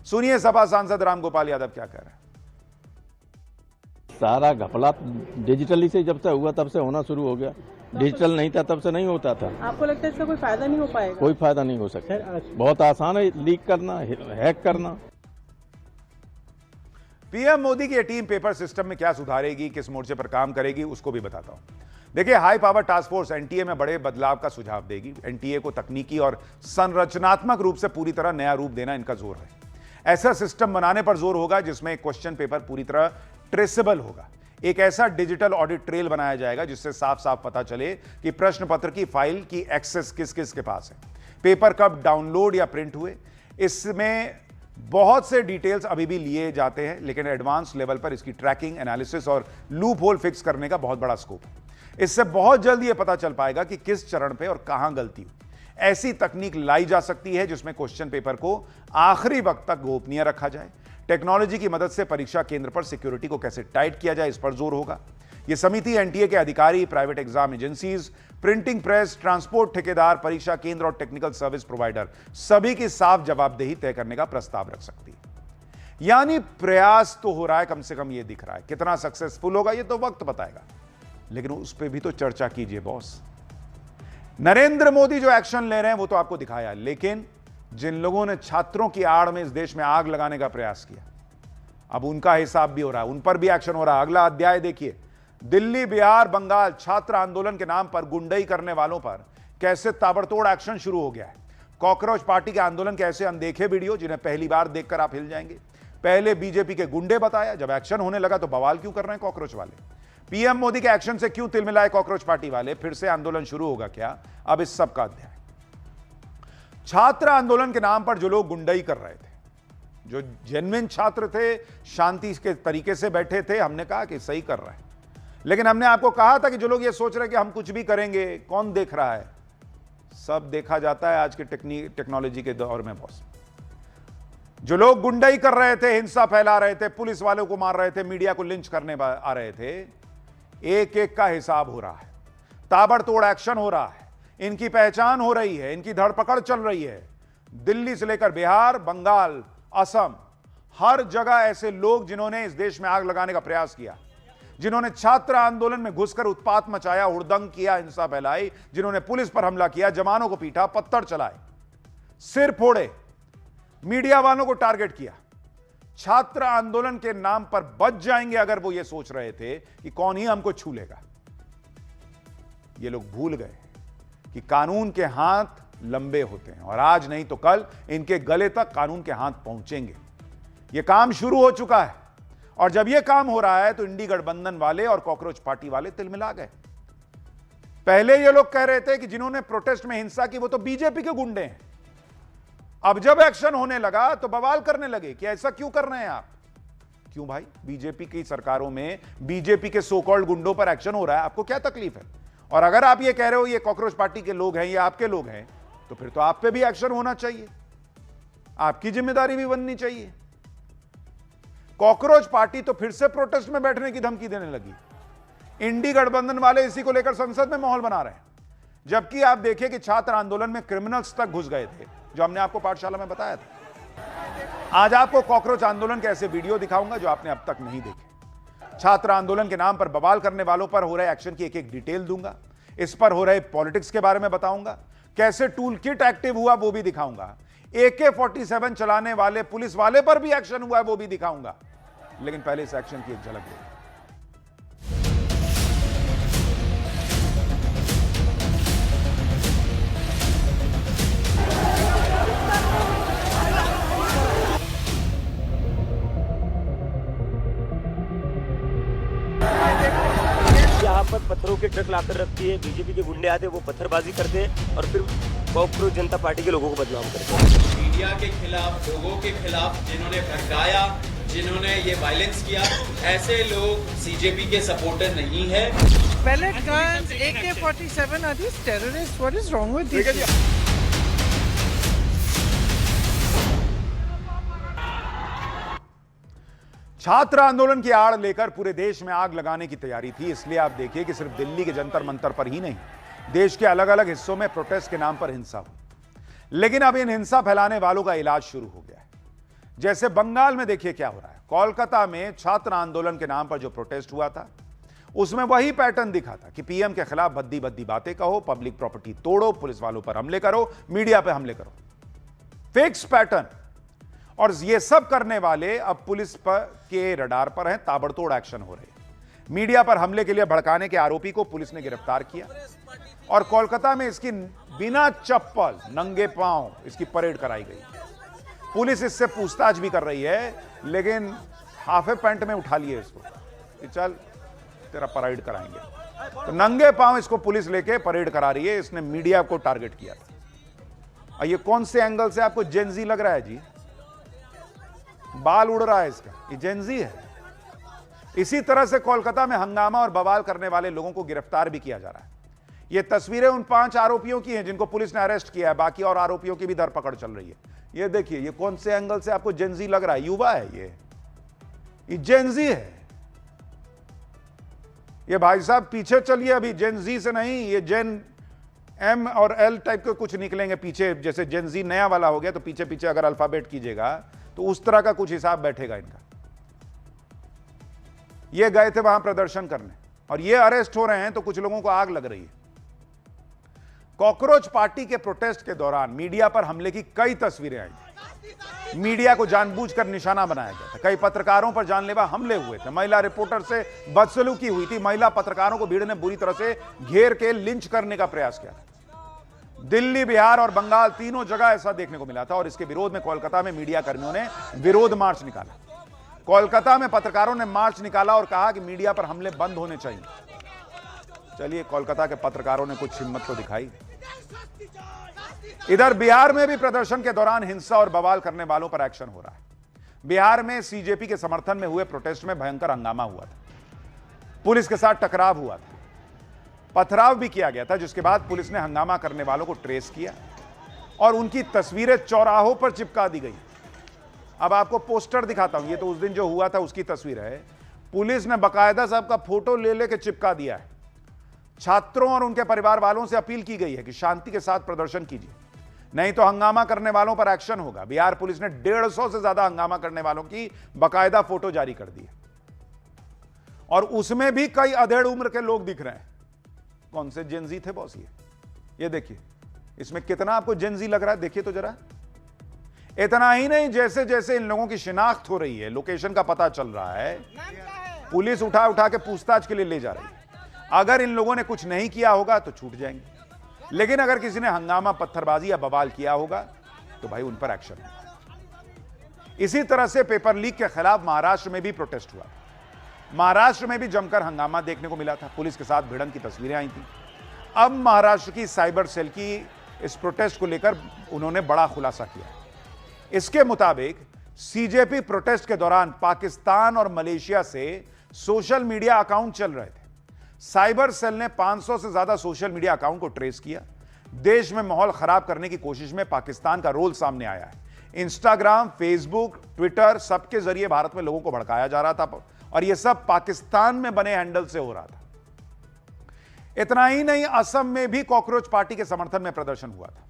सुनिए सपा सांसद रामगोपाल यादव क्या कह रहे हैं। सारा घपला डिजिटली से जब से हुआ तब से होना शुरू हो गया। डिजिटल नहीं था तब से नहीं होता था। आपको लगता है इसका कोई फायदा नहीं हो पाएगा? कोई फायदा नहीं हो सकता। बहुत आसान है लीक करना, हैक करना। पीएम मोदी की ये टीम पेपर सिस्टम में क्या सुधारेगी, किस मोर्चे पर काम करेगी, उसको भी बताता हूं। देखिए, high power task force NTA में बड़े बदलाव का सुझाव देगी। एनटीए को तकनीकी और संरचनात्मक रूप से पूरी तरह नया रूप देना इनका जोर है। ऐसा सिस्टम बनाने पर जोर होगा जिसमें क्वेश्चन पेपर पूरी तरह ट्रेसेबल होगा। एक ऐसा डिजिटल ऑडिट ट्रेल बनाया जाएगा जिससे साफ साफ पता चले कि प्रश्न पत्र की फाइल की एक्सेस किस किस के पास है, पेपर कब डाउनलोड या प्रिंट हुए। इसमें बहुत से डिटेल्स अभी भी लिए जाते हैं, लेकिन एडवांस लेवल पर इसकी ट्रैकिंग, एनालिसिस और लूप होल फिक्स करने का बहुत बड़ा स्कोप है। इससे बहुत जल्द यह पता चल पाएगा कि किस चरण पे और कहां गलती हुई। ऐसी तकनीक लाई जा सकती है जिसमें क्वेश्चन पेपर को आखिरी वक्त तक गोपनीय रखा जाए। टेक्नोलॉजी की मदद से परीक्षा केंद्र पर सिक्योरिटी को कैसे टाइट किया जाए, इस पर जोर होगा। यह समिति एनटीए के अधिकारी, private exam agencies, printing press, transport ठेकेदार, परीक्षा केंद्र और टेक्निकल सर्विस प्रोवाइडर सभी की साफ जवाबदेही तय करने का प्रस्ताव रख सकती है। यानी प्रयास तो हो रहा है, कम से कम यह दिख रहा है। कितना सक्सेसफुल होगा यह तो वक्त बताएगा, लेकिन उस पर भी तो चर्चा कीजिए बॉस। नरेंद्र मोदी जो एक्शन ले रहे हैं वो तो आपको दिखाया, लेकिन जिन लोगों ने छात्रों की आड़ में इस देश में आग लगाने का प्रयास किया, अब उनका हिसाब भी हो रहा है, उन पर भी एक्शन हो रहा है। अगला अध्याय देखिए, दिल्ली, बिहार, बंगाल छात्र आंदोलन के नाम पर गुंडई करने वालों पर कैसे ताबड़तोड़ एक्शन शुरू हो गया है। कॉकरोच पार्टी के आंदोलन के ऐसे अनदेखे वीडियो जिन्हें पहली बार देखकर आप हिल जाएंगे। पहले बीजेपी के गुंडे बताया, जब एक्शन होने लगा तो बवाल क्यों कर रहे हैं कॉकरोच वाले। पीएम मोदी के एक्शन से क्यों तिलमिलाए कॉकरोच पार्टी वाले, फिर से आंदोलन शुरू होगा क्या, अब इस सब का अध्याय। छात्र आंदोलन के नाम पर जो लोग गुंडई कर रहे थे, जो जेन्युइन छात्र थे, शांति के तरीके से बैठे थे, हमने कहा कि सही कर रहे हैं, लेकिन हमने आपको कहा था कि जो लोग ये सोच रहे हैं कि हम कुछ भी करेंगे, कौन देख रहा है, सब देखा जाता है आज के टेक्नोलॉजी के दौर में बॉस। जो लोग गुंडई कर रहे थे, हिंसा फैला रहे थे, पुलिस वालों को मार रहे थे, मीडिया को लिंच करने आ रहे थे, एक एक का हिसाब हो रहा है, ताबड़तोड़ एक्शन हो रहा है, इनकी पहचान हो रही है, इनकी धरपकड़ चल रही है। दिल्ली से लेकर बिहार, बंगाल, असम, हर जगह ऐसे लोग जिन्होंने इस देश में आग लगाने का प्रयास किया, जिन्होंने छात्र आंदोलन में घुसकर उत्पात मचाया, हुड़दंग किया, हिंसा फैलाई, जिन्होंने पुलिस पर हमला किया, जवानों को पीटा, पत्थर चलाए, सिर फोड़े, मीडिया वालों को टारगेट किया। छात्र आंदोलन के नाम पर बच जाएंगे अगर वो ये सोच रहे थे कि कौन ही हमको छू लेगा। ये लोग भूल गए कि कानून के हाथ लंबे होते हैं और आज नहीं तो कल इनके गले तक कानून के हाथ पहुंचेंगे। ये काम शुरू हो चुका है और जब ये काम हो रहा है तो इंडी गठबंधन वाले और कॉकरोच पार्टी वाले तिलमिला गए। पहले ये लोग कह रहे थे कि जिन्होंने प्रोटेस्ट में हिंसा की वो तो बीजेपी के गुंडे हैं, अब जब एक्शन होने लगा तो बवाल करने लगे कि ऐसा क्यों कर रहे हैं आप। क्यों भाई, बीजेपी की सरकारों में बीजेपी के सो कॉल्ड गुंडों पर एक्शन हो रहा है, आपको क्या तकलीफ है। और अगर आप ये कह रहे हो ये कॉकरोच पार्टी के लोग हैं, ये आपके लोग हैं, तो फिर तो आप पे भी एक्शन होना चाहिए, आपकी जिम्मेदारी भी बननी चाहिए। कॉकरोच पार्टी तो फिर से प्रोटेस्ट में बैठने की धमकी देने लगी। इंडी गठबंधन वाले इसी को लेकर संसद में माहौल बना रहे हैं, जबकि आप देखिए कि छात्र आंदोलन में क्रिमिनल्स तक घुस गए थे, जो हमने आपको पाठशाला में बताया था। आज आपको कॉकरोच आंदोलन के ऐसे वीडियो दिखाऊंगा जो आपने अब तक नहीं देखे। छात्र आंदोलन के नाम पर बवाल करने वालों पर हो रहे एक्शन की एक एक डिटेल दूंगा, इस पर हो रहे पॉलिटिक्स के बारे में बताऊंगा, कैसे टूल किट एक्टिव हुआ वो भी दिखाऊंगा, AK-47 चलाने वाले पुलिस वाले पर भी एक्शन हुआ है वो भी दिखाऊंगा। लेकिन पहले इस एक्शन की एक झलक देखिए। यहाँ पर पत्थरों के ट्रक लाकर रखती है, बीजेपी के गुंडे आते हैं, वो पत्थरबाजी करते हैं और फिर कॉकरोच जनता पार्टी के लोगों को बदनाम करते हैं। मीडिया के खिलाफ, लोगों के खिलाफ जिन्होंने भड़काया, जिन्होंने ये वायलेंस किया, ऐसे लोग सीजेपी के सपोर्टर नहीं है। Pellet guns, AK-47, are these terrorists? What is wrong with these people? छात्र आंदोलन की आड़ लेकर पूरे देश में आग लगाने की तैयारी थी, इसलिए आप देखिए कि सिर्फ दिल्ली के जंतर मंतर पर ही नहीं, देश के अलग अलग हिस्सों में प्रोटेस्ट के नाम पर हिंसा हुई। लेकिन अब इन हिंसा फैलाने वालों का इलाज शुरू हो गया है। जैसे बंगाल में देखिए क्या हो रहा है। कोलकाता में छात्र आंदोलन के नाम पर जो प्रोटेस्ट हुआ था, उसमें वही पैटर्न दिखा था कि पीएम के खिलाफ भद्दी भद्दी बातें कहो, पब्लिक प्रॉपर्टी तोड़ो, पुलिस वालों पर हमले करो, मीडिया पर हमले करो। Fix pattern. और ये सब करने वाले अब पुलिस पर के रडार पर हैं, ताबड़तोड़ एक्शन हो रहे हैं। मीडिया पर हमले के लिए भड़काने के आरोपी को पुलिस ने गिरफ्तार किया और कोलकाता में इसकी बिना चप्पल नंगे पांव इसकी परेड कराई गई। पुलिस इससे पूछताछ भी कर रही है, लेकिन हाफे पैंट में उठा लिए इसको कि चल तेरा परेड कराएंगे। तो नंगे पांव इसको पुलिस लेके परेड करा रही है। इसने मीडिया को टारगेट किया था। और ये कौन से एंगल से आपको जेनजी लग रहा है जी? बाल उड़ रहा है इसका, ये जेनजी है। इसी तरह से कोलकाता में हंगामा और बवाल करने वाले लोगों को गिरफ्तार भी किया जा रहा है। ये तस्वीरें उन 5 आरोपियों की हैं जिनको पुलिस ने अरेस्ट किया है। बाकी और आरोपियों की भी धरपकड़ चल रही है। ये देखिए, ये कौन से एंगल से आपको जेनजी लग रहा है? युवा है ये जेनजी है। ये भाई साहब पीछे चलिए, अभी जेनजी से नहीं, ये जेन एम और एल टाइप के कुछ निकलेंगे पीछे। जैसे जेनजी नया वाला हो गया तो पीछे पीछे अगर अल्फाबेट कीजिएगा तो उस तरह का कुछ हिसाब बैठेगा इनका। ये गए थे वहां प्रदर्शन करने और ये अरेस्ट हो रहे हैं तो कुछ लोगों को आग लग रही है। कॉकरोच पार्टी के प्रोटेस्ट के दौरान मीडिया पर हमले की कई तस्वीरें आई। मीडिया को जानबूझकर निशाना बनाया गया था। कई पत्रकारों पर जानलेवा हमले हुए थे। महिला रिपोर्टर से बदसलूकी हुई थी। महिला पत्रकारों को भीड़ ने बुरी तरह से घेर के लिंच करने का प्रयास किया था। दिल्ली, बिहार और बंगाल तीनों जगह ऐसा देखने को मिला था और इसके विरोध में कोलकाता में मीडिया कर्मियों ने विरोध मार्च निकाला। कोलकाता में पत्रकारों ने मार्च निकाला और कहा कि मीडिया पर हमले बंद होने चाहिए। चलिए, कोलकाता के पत्रकारों ने कुछ हिम्मत तो दिखाई। इधर बिहार में भी प्रदर्शन के दौरान हिंसा और बवाल करने वालों पर एक्शन हो रहा है। बिहार में सीजेपी के समर्थन में हुए प्रोटेस्ट में भयंकर हंगामा हुआ था। पुलिस के साथ टकराव हुआ था, पथराव भी किया गया था, जिसके बाद पुलिस ने हंगामा करने वालों को ट्रेस किया और उनकी तस्वीरें चौराहों पर चिपका दी गई। अब आपको पोस्टर दिखाता हूं। ये तो उस दिन जो हुआ था उसकी तस्वीर है। पुलिस ने बाकायदा साहब का फोटो ले लेके चिपका दिया है। छात्रों और उनके परिवार वालों से अपील की गई है कि शांति के साथ प्रदर्शन कीजिए, नहीं तो हंगामा करने वालों पर एक्शन होगा। बिहार पुलिस ने 150 से ज्यादा हंगामा करने वालों की बाकायदा फोटो जारी कर दी है और उसमें भी कई अधेड़ उम्र के लोग दिख रहे हैं। कौन से जेनजी थे बॉस? ये देखिए, इसमें कितना आपको जेनजी लग रहा है, देखिए तो जरा। इतना ही नहीं, जैसे जैसे इन लोगों की शिनाख्त हो रही है, लोकेशन का पता चल रहा है, पुलिस उठा उठा के पूछताछ के लिए ले जा रही है। अगर इन लोगों ने कुछ नहीं किया होगा तो छूट जाएंगे, लेकिन अगर किसी ने हंगामा, पत्थरबाजी या बवाल किया होगा तो भाई उन पर एक्शन होगा। इसी तरह से पेपर लीक के खिलाफ महाराष्ट्र में भी प्रोटेस्ट हुआ। महाराष्ट्र में भी जमकर हंगामा देखने को मिला था। पुलिस के साथ भिड़ंत की तस्वीरें आई थी। अब महाराष्ट्र की साइबर सेल की इस प्रोटेस्ट को लेकर उन्होंने बड़ा खुलासा किया। इसके मुताबिक सीजेपी प्रोटेस्ट के दौरान पाकिस्तान और मलेशिया से सोशल मीडिया अकाउंट चल रहे थे। साइबर सेल ने 500 से ज्यादा सोशल मीडिया अकाउंट को ट्रेस किया। देश में माहौल खराब करने की कोशिश में पाकिस्तान का रोल सामने आया है। इंस्टाग्राम, फेसबुक, ट्विटर सबके जरिए भारत में लोगों को भड़काया जा रहा था और यह सब पाकिस्तान में बने हैंडल से हो रहा था। इतना ही नहीं, असम में भी कॉकरोच पार्टी के समर्थन में प्रदर्शन हुआ था।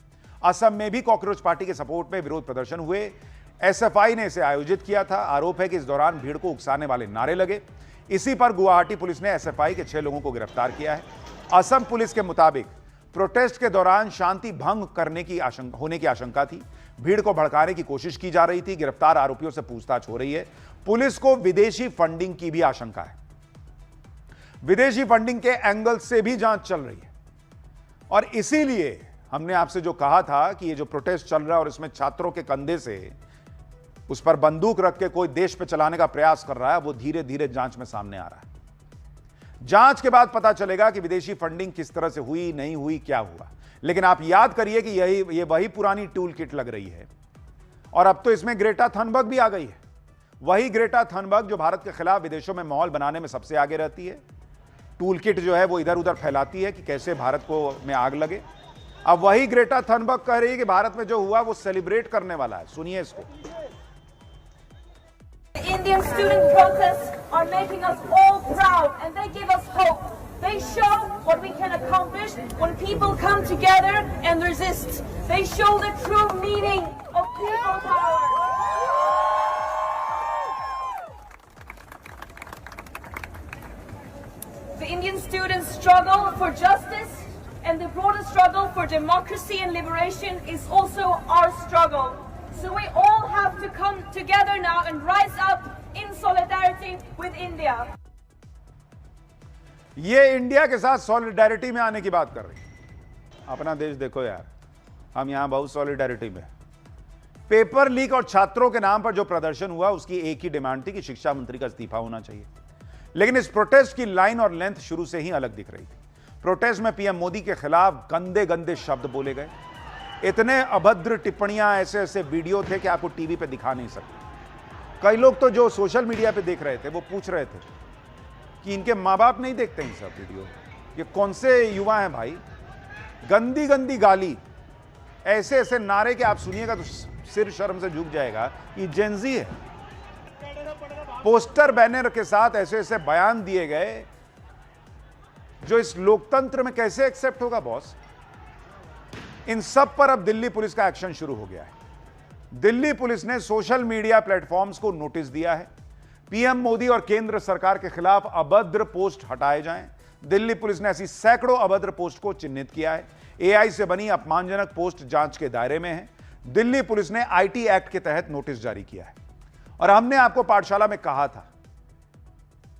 असम में भी कॉकरोच पार्टी के सपोर्ट में विरोध प्रदर्शन हुए। एसएफआई ने इसे आयोजित किया था। आरोप है कि इस दौरान भीड़ को उकसाने वाले नारे लगे। इसी पर गुवाहाटी पुलिस ने एसएफआई के 6 लोगों को गिरफ्तार किया है। असम पुलिस के मुताबिक प्रोटेस्ट के दौरान शांति भंग होने की आशंका थी। भीड़ को भड़काने की कोशिश की जा रही थी। गिरफ्तार आरोपियों से पूछताछ हो रही है। पुलिस को विदेशी फंडिंग की भी आशंका है। विदेशी फंडिंग के एंगल से भी जांच चल रही है और इसीलिए हमने आपसे जो कहा था कि ये जो प्रोटेस्ट चल रहा है और इसमें छात्रों के कंधे से उस पर बंदूक रख के कोई देश पे चलाने का प्रयास कर रहा है, वो धीरे धीरे जांच में सामने आ रहा है। जांच के बाद पता चलेगा कि विदेशी फंडिंग किस तरह से हुई, नहीं हुई, क्या हुआ। लेकिन आप याद करिए कि ये वही पुरानी टूल किट लग रही है और अब तो इसमें ग्रेटा थनबर्ग भी आ गई है। वही ग्रेटा थनबर्ग जो भारत के खिलाफ विदेशों में माहौल बनाने में सबसे आगे रहती है। टूल किट जो है वो इधर उधर फैलाती है कि कैसे भारत को में आग लगे। अब वही ग्रेटा थनबर्ग कह रही है कि भारत में जो हुआ वो सेलिब्रेट करने वाला है। सुनिए इसको। Indian student protests are making us all proud and they give us hope. They show what we can accomplish when people come together and resist. They show the true meaning of people power. The Indian students' struggle for justice and the broader struggle for democracy and liberation is also our struggle. So we all have to come together now and rise up in solidarity with India. ये India के साथ solidarity में आने की बात कर रही है। अपना देश देखो यार, हम यहां बहुत सॉलिडारिटी में। पेपर लीक और छात्रों के नाम पर जो प्रदर्शन हुआ उसकी एक ही डिमांड थी कि शिक्षा मंत्री का इस्तीफा होना चाहिए। लेकिन इस प्रोटेस्ट की लाइन और लेंथ शुरू से ही अलग दिख रही थी। प्रोटेस्ट में पीएम मोदी के खिलाफ गंदे गंदे शब्द बोले गए। इतने अभद्र टिप्पणियां, ऐसे ऐसे वीडियो थे कि आपको टीवी पे दिखा नहीं सकते। कई लोग तो जो सोशल मीडिया पे देख रहे थे वो पूछ रहे थे कि इनके माँ बाप नहीं देखते इन सब वीडियो, ये कौन से युवा हैं भाई। गंदी गंदी गाली, ऐसे ऐसे नारे कि आप सुनिएगा तो सिर शर्म से झुक जाएगा। ये जेनजी है। पोस्टर बैनर के साथ ऐसे ऐसे बयान दिए गए जो इस लोकतंत्र में कैसे एक्सेप्ट होगा बॉस। इन सब पर अब दिल्ली पुलिस का एक्शन शुरू हो गया है। दिल्ली पुलिस ने सोशल मीडिया प्लेटफॉर्म्स को नोटिस दिया है। पीएम मोदी और केंद्र सरकार के खिलाफ अभद्र पोस्ट हटाए जाएं। दिल्ली पुलिस ने ऐसी सैकड़ों अभद्र पोस्ट को चिन्हित किया है। एआई से बनी अपमानजनक पोस्ट जांच के दायरे में है। दिल्ली पुलिस ने आईटी एक्ट के तहत नोटिस जारी किया है। और हमने आपको पाठशाला में कहा था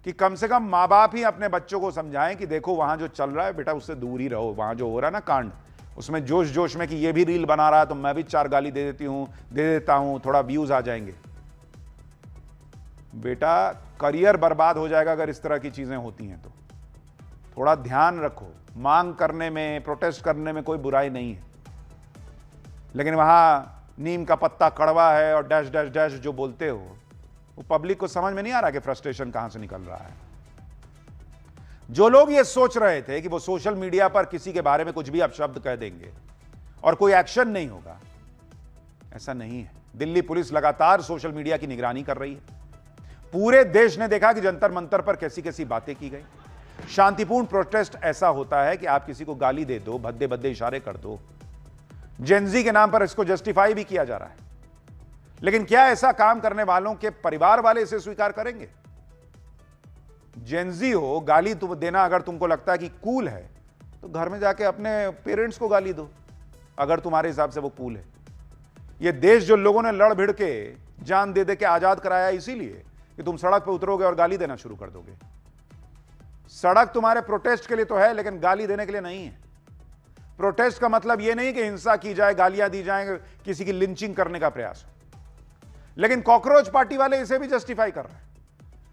कि कम से कम मां बाप ही अपने बच्चों को समझाएं कि देखो वहां जो चल रहा है बेटा उससे दूर ही रहो। वहां जो हो रहा है ना कांड, उसमें जोश जोश में कि ये भी रील बना रहा है तो मैं भी 4 गाली दे देता हूं, थोड़ा व्यूज आ जाएंगे। बेटा करियर बर्बाद हो जाएगा अगर इस तरह की चीजें होती हैं तो। थोड़ा ध्यान रखो। मांग करने में, प्रोटेस्ट करने में कोई बुराई नहीं है, लेकिन वहां नीम का पत्ता कड़वा है और डैश डैश डैश जो बोलते हो वो पब्लिक को समझ में नहीं आ रहा कि फ्रस्ट्रेशन कहां से निकल रहा है। जो लोग ये सोच रहे थे कि वो सोशल मीडिया पर किसी के बारे में कुछ भी अपशब्द कह देंगे और कोई एक्शन नहीं होगा, ऐसा नहीं है। दिल्ली पुलिस लगातार सोशल मीडिया की निगरानी कर रही है। पूरे देश ने देखा कि जंतर मंतर पर कैसी कैसी बातें की गई। शांतिपूर्ण प्रोटेस्ट ऐसा होता है कि आप किसी को गाली दे दो, भद्दे भद्दे इशारे कर दो। जेनजी के नाम पर इसको जस्टिफाई भी किया जा रहा है। लेकिन क्या ऐसा काम करने वालों के परिवार वाले इसे स्वीकार करेंगे? जेनजी हो, गाली तुम देना अगर तुमको लगता है कि कूल है तो घर में जाके अपने पेरेंट्स को गाली दो, अगर तुम्हारे हिसाब से वो कूल है। ये देश जो लोगों ने लड़ भिड़ के जान दे दे के आजाद कराया इसीलिए कि तुम सड़क पर उतरोगे और गाली देना शुरू कर दोगे। सड़क तुम्हारे प्रोटेस्ट के लिए तो है, लेकिन गाली देने के लिए नहीं है। प्रोटेस्ट का मतलब यह नहीं कि हिंसा की जाए, गालियां दी जाएं, किसी की लिंचिंग करने का प्रयास हो। लेकिन कॉकरोच पार्टी वाले इसे भी जस्टिफाई कर रहे हैं।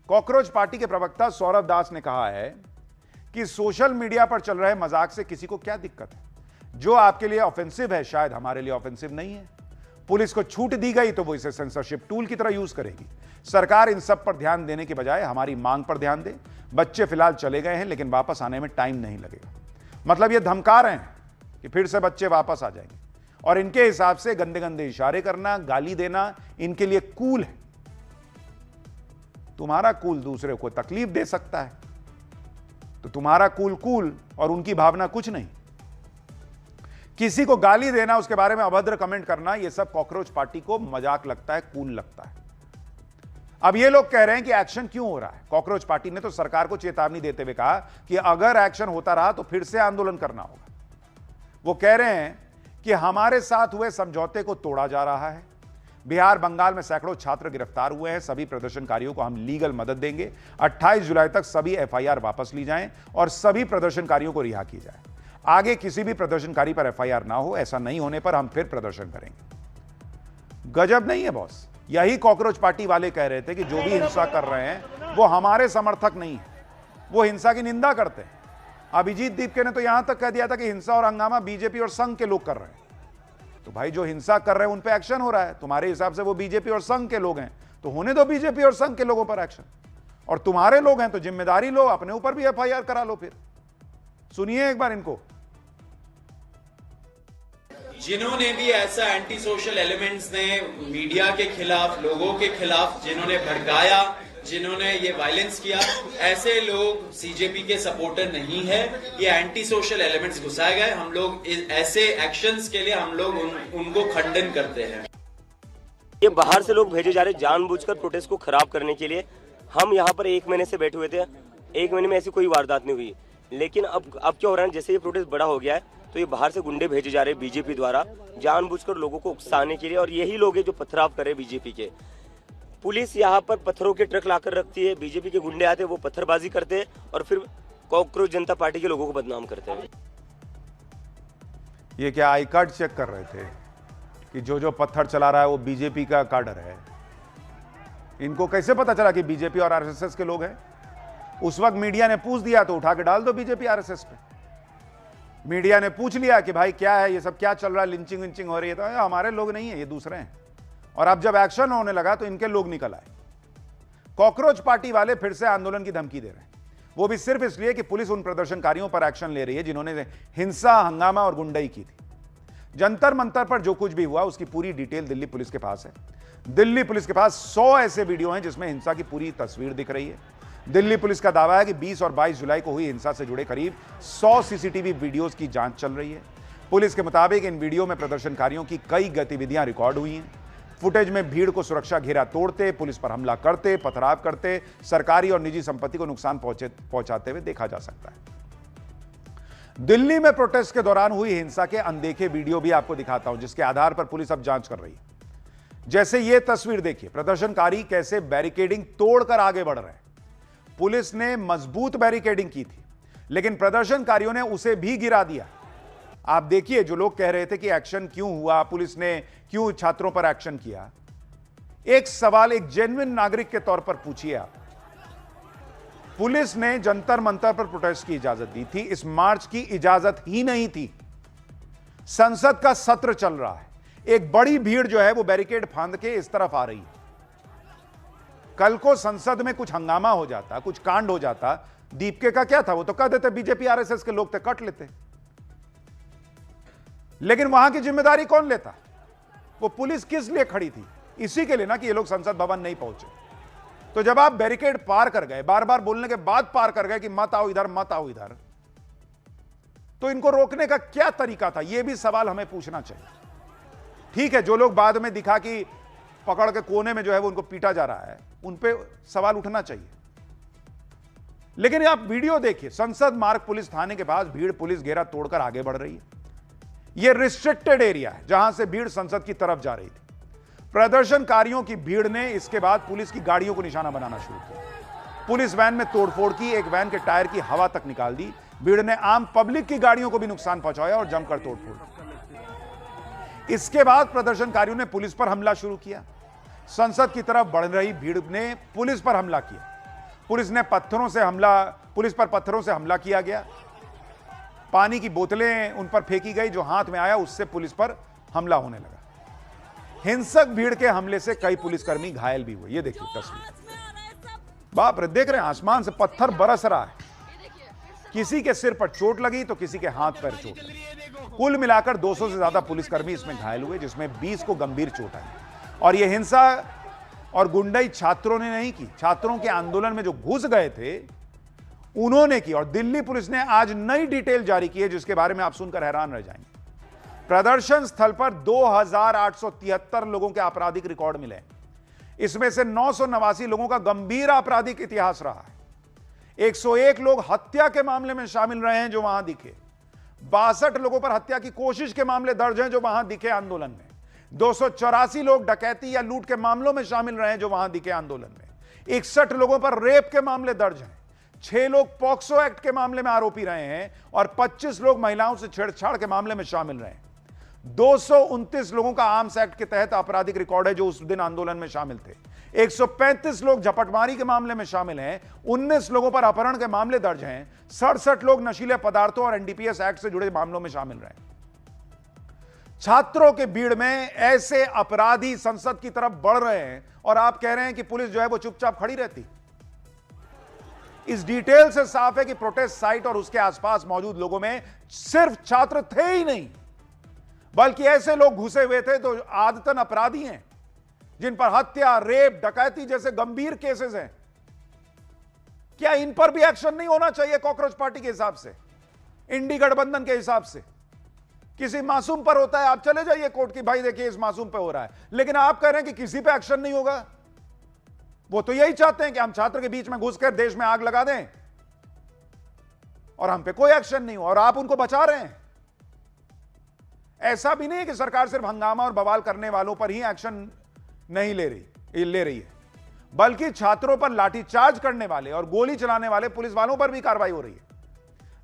कॉकरोच पार्टी के प्रवक्ता सौरभ दास ने कहा है कि सोशल मीडिया पर चल रहे मजाक से किसी को क्या दिक्कत है। जो आपके लिए ऑफेंसिव है शायद हमारे लिए ऑफेंसिव नहीं है। पुलिस को छूट दी गई तो वो इसे सेंसरशिप टूल की तरह यूज करेगी। सरकार इन सब पर ध्यान देने के बजाय हमारी मांग पर ध्यान दे। बच्चे फिलहाल चले गए हैं, लेकिन वापस आने में टाइम नहीं लगेगा। मतलब ये धमका रहे हैं कि फिर से बच्चे वापस आ जाएंगे और इनके हिसाब से गंदे गंदे इशारे करना, गाली देना इनके लिए कूल है। तुम्हारा कूल दूसरे को तकलीफ दे सकता है, तो तुम्हारा कूल कूल और उनकी भावना कुछ नहीं। किसी को गाली देना, उसके बारे में अभद्र कमेंट करना, यह सब कॉकरोच पार्टी को मजाक लगता है, कूल लगता है। अब ये लोग कह रहे हैं कि एक्शन क्यों हो रहा है। कॉकरोच पार्टी ने तो सरकार को चेतावनी देते हुए कहा कि अगर एक्शन होता रहा तो फिर से आंदोलन करना होगा। वो कह रहे हैं कि हमारे साथ हुए समझौते को तोड़ा जा रहा है। बिहार, बंगाल में सैकड़ों छात्र गिरफ्तार हुए हैं। सभी प्रदर्शनकारियों को हम लीगल मदद देंगे। 28 जुलाई तक सभी एफआईआर वापस ली जाएं और सभी प्रदर्शनकारियों को रिहा की जाए। आगे किसी भी प्रदर्शनकारी पर एफआईआर ना हो। ऐसा नहीं होने पर हम फिर प्रदर्शन करेंगे। गजब नहीं है बॉस। यही कॉकरोच पार्टी वाले कह रहे थे कि जो भी हिंसा कर रहे हैं वो हमारे समर्थक नहीं है, वो हिंसा की निंदा करते हैं। अभिजीत दीपके ने तो यहां तक कह दिया था कि हिंसा और हंगामा बीजेपी और संघ के लोग कर रहे हैं। तो भाई जो हिंसा कर रहे हैं उन पे एक्शन हो रहा है। तुम्हारे हिसाब से वो बीजेपी और संघ के लोग हैं तो होने दो बीजेपी और संघ के लोगों पर एक्शन। और तुम्हारे लोग हैं तो जिम्मेदारी लो, अपने ऊपर भी एफआईआर करा लो। फिर सुनिए एक बार इनको। जिन्होंने भी ऐसा एंटी सोशल एलिमेंट्स ने मीडिया के खिलाफ, लोगों के खिलाफ जिन्होंने भड़काया, जिन्होंने ये वायलेंस किया, ऐसे लोग सीजेपी के सपोर्टर नहीं है। ये एंटी सोशल एलिमेंट्स घुसाए गए। हम लोग ऐसे एक्शंस के लिए हम लोग उनको खंडन करते हैं। ये बाहर से लोग भेजे जा रहे जानबूझकर प्रोटेस्ट को खराब करने के लिए। हम यहाँ पर 1 महीने से बैठे हुए थे, 1 महीने में ऐसी कोई वारदात नहीं हुई। लेकिन अब क्या हो रहा है, जैसे ये प्रोटेस्ट बड़ा हो गया है तो ये बाहर से गुंडे भेजे जा रहे हैं बीजेपी द्वारा जानबूझकर लोगों को उकसाने के लिए, और यही लोग हैं जो पथराव करे बीजेपी के। पुलिस यहाँ पर पत्थरों के ट्रक लाकर रखती है, बीजेपी के गुंडे आते हैं, वो पत्थरबाजी करते हैं और फिर कॉकरोच जनता पार्टी के लोगों को बदनाम करते हैं। ये क्या आई कार्ड चेक कर रहे थे कि जो पत्थर चला रहा है वो बीजेपी का कार्डर है? इनको कैसे पता चला कि बीजेपी और आरएसएस के लोग हैं? उस वक्त मीडिया ने पूछ दिया तो उठा के डाल दो बीजेपी आरएसएस पे। मीडिया ने पूछ लिया कि भाई क्या है ये सब, क्या चल रहा है, लिंचिंग विंचिंग हो रही है, तो हमारे लोग नहीं है, ये दूसरे हैं। और अब जब एक्शन होने लगा तो इनके लोग निकल आए। कॉकरोच पार्टी वाले फिर से आंदोलन की धमकी दे रहे हैं, वो भी सिर्फ इसलिए कि पुलिस उन प्रदर्शनकारियों पर एक्शन ले रही है जिन्होंने हिंसा, हंगामा और गुंडाई की थी। जंतर मंतर पर जो कुछ भी हुआ उसकी पूरी डिटेल दिल्ली पुलिस के पास है। दिल्ली पुलिस के पास 100 ऐसे वीडियो हैं जिसमें हिंसा की पूरी तस्वीर दिख रही है। दिल्ली पुलिस का दावा है कि 20 और 22 जुलाई को हुई हिंसा से जुड़े करीब 100 सीसीटीवी वीडियोस की जांच चल रही है। पुलिस के मुताबिक इन वीडियो में प्रदर्शनकारियों की कई गतिविधियां रिकॉर्ड हुई हैं। फुटेज में भीड़ को सुरक्षा घेरा तोड़ते, पुलिस पर हमला करते, पथराव करते, सरकारी और निजी संपत्ति को नुकसान पहुंचाते हुए देखा जा सकता है। दिल्ली में प्रोटेस्ट के दौरान हुई हिंसा के अनदेखे वीडियो भी आपको दिखाता हूं, जिसके आधार पर पुलिस अब जांच कर रही है। जैसे ये तस्वीर देखिए, प्रदर्शनकारी कैसे बैरिकेडिंग तोड़कर आगे बढ़ रहे हैं। पुलिस ने मजबूत बैरिकेडिंग की थी, लेकिन प्रदर्शनकारियों ने उसे भी गिरा दिया। आप देखिए, जो लोग कह रहे थे कि एक्शन क्यों हुआ, पुलिस ने क्यों छात्रों पर एक्शन किया, एक सवाल एक जेन्युइन नागरिक के तौर पर पूछिए आप। पुलिस ने जंतर मंतर पर प्रोटेस्ट की इजाजत दी थी, इस मार्च की इजाजत ही नहीं थी। संसद का सत्र चल रहा है, एक बड़ी भीड़ जो है वो बैरिकेड फांद के इस तरफ आ रही है। कल को संसद में कुछ हंगामा हो जाता, कुछ कांड हो जाता, दीपके का क्या था? वो तो कह देते बीजेपी आरएसएस के लोग थे, कट लेते। लेकिन वहां की जिम्मेदारी कौन लेता? वो पुलिस किस लिए खड़ी थी? इसी के लिए ना कि ये लोग संसद भवन नहीं पहुंचे। तो जब आप बैरिकेड पार कर गए, बार बार बोलने के बाद पार कर गए कि मत आओ इधर, मत आओ इधर, तो इनको रोकने का क्या तरीका था? यह भी सवाल हमें पूछना चाहिए। ठीक है, जो लोग बाद में दिखा कि पकड़ के कोने में जो है वो उनको पीटा जा रहा है, उन पे सवाल उठना चाहिए। लेकिन आप वीडियो देखिए, संसद मार्ग पुलिस थाने के पास भीड़ पुलिस घेरा तोड़कर आगे बढ़ रही है। यह रिस्ट्रिक्टेड एरिया है जहां से भीड़ संसद की तरफ जा रही थी। प्रदर्शनकारियों की भीड़ ने इसके बाद पुलिस की गाड़ियों को निशाना बनाना शुरू किया। पुलिस वैन में तोड़फोड़ की, एक वैन के टायर की हवा तक निकाल दी। भीड़ ने आम पब्लिक की गाड़ियों को भी नुकसान पहुंचाया और जमकर तोड़फोड़ की। इसके बाद प्रदर्शनकारियों ने पुलिस पर हमला शुरू किया। संसद की तरफ बढ़ रही भीड़ ने पुलिस पर हमला किया। पुलिस पर पत्थरों से हमला किया गया। पानी की बोतलें उन पर फेंकी गई, जो हाथ में आया उससे पुलिस पर हमला होने लगा। हिंसक भीड़ के हमले से कई पुलिसकर्मी घायल भी हुए। ये देखिए तस्वीर, बाप रे, देख रहे हैं आसमान से पत्थर बरस रहा है। किसी के सिर पर चोट लगी तो किसी के हाथ पैर चोट लगी। कुल मिलाकर 200 से ज्यादा पुलिसकर्मी इसमें घायल हुए, जिसमें 20 को गंभीर चोट आई। और यह हिंसा और गुंडाई छात्रों ने नहीं की, छात्रों के आंदोलन में जो घुस गए थे उन्होंने की। और दिल्ली पुलिस ने आज नई डिटेल जारी की है, जिसके बारे में आप सुनकर हैरान रह जाएंगे। प्रदर्शन स्थल पर 2873 लोगों के आपराधिक रिकॉर्ड मिले। इसमें से 989 लोगों का गंभीर आपराधिक इतिहास रहा है। 101 लोग हत्या के मामले में शामिल रहे हैं जो वहां दिखे। 62 लोगों पर हत्या की कोशिश के मामले दर्ज हैं जो वहां दिखे आंदोलन में। 284 लोग डकैती या लूट के मामलों में शामिल रहे हैं जो वहां दिखे आंदोलन में। 61 लोगों पर रेप के मामले दर्ज हैं। 6 लोग पॉक्सो एक्ट के मामले में आरोपी रहे हैं और 25 लोग महिलाओं से छेड़छाड़ के मामले में शामिल रहे हैं। 229 लोगों का आर्म्स एक्ट के तहत आपराधिक रिकॉर्ड है जो उस दिन आंदोलन में शामिल थे। 135 लोग झपटमारी के मामले में शामिल हैं। 19 लोगों पर अपहरण के मामले दर्ज हैं। 67 लोग नशीले पदार्थों और एनडीपीएस एक्ट से जुड़े मामलों में शामिल रहे। छात्रों के भीड़ में ऐसे अपराधी संसद की तरफ बढ़ रहे हैं और आप कह रहे हैं कि पुलिस जो है वो चुपचाप खड़ी रहती। इस डिटेल से साफ है कि प्रोटेस्ट साइट और उसके आसपास मौजूद लोगों में सिर्फ छात्र थे ही नहीं, बल्कि ऐसे लोग घुसे हुए थे जो आदतन अपराधी हैं, जिन पर हत्या, रेप, डकैती जैसे गंभीर केसेस हैं। क्या इन पर भी एक्शन नहीं होना चाहिए? कॉकरोच पार्टी के हिसाब से, इंडी गठबंधन के हिसाब से किसी मासूम पर होता है, आप चले जाइए कोर्ट की, भाई देखिए इस मासूम पे हो रहा है। लेकिन आप कह रहे हैं कि किसी पे एक्शन नहीं होगा। वो तो यही चाहते हैं कि हम छात्र के बीच में घुसकर देश में आग लगा दें और हम पे कोई एक्शन नहीं हो, और आप उनको बचा रहे हैं। ऐसा भी नहीं है कि सरकार सिर्फ हंगामा और बवाल करने वालों पर ही एक्शन नहीं ले रही है, बल्कि छात्रों पर लाठीचार्ज करने वाले और गोली चलाने वाले पुलिस वालों पर भी कार्रवाई हो रही है।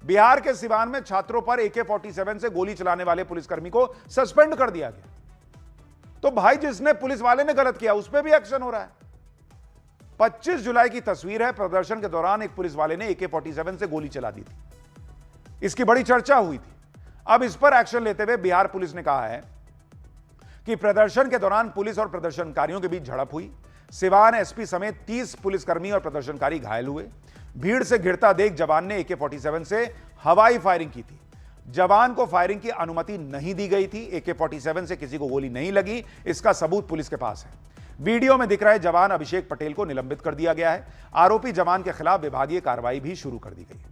बिहार के सिवान में छात्रों पर AK-47 से गोली चलाने वाले पुलिसकर्मी को सस्पेंड कर दिया गया। तो भाई, जिसने पुलिस वाले ने गलत किया उस पर भी एक्शन हो रहा है। 25 जुलाई की तस्वीर है, प्रदर्शन के दौरान एक पुलिस वाले ने AK-47 से गोली चला दी थी। इसकी बड़ी चर्चा हुई थी। अब इस पर एक्शन लेते हुए बिहार पुलिस ने कहा है कि प्रदर्शन के दौरान पुलिस और प्रदर्शनकारियों के बीच झड़प हुई। सिवान SP समेत 30 पुलिसकर्मी और प्रदर्शनकारी घायल हुए। भीड़ से घिरता देख जवान ने AK-47 से हवाई फायरिंग की थी। जवान को फायरिंग की अनुमति नहीं दी गई थी। AK-47 से किसी को गोली नहीं लगी, इसका सबूत पुलिस के पास है। वीडियो में दिख रहे जवान अभिषेक पटेल को निलंबित कर दिया गया है। आरोपी जवान के खिलाफ विभागीय कार्रवाई भी शुरू कर दी गई है।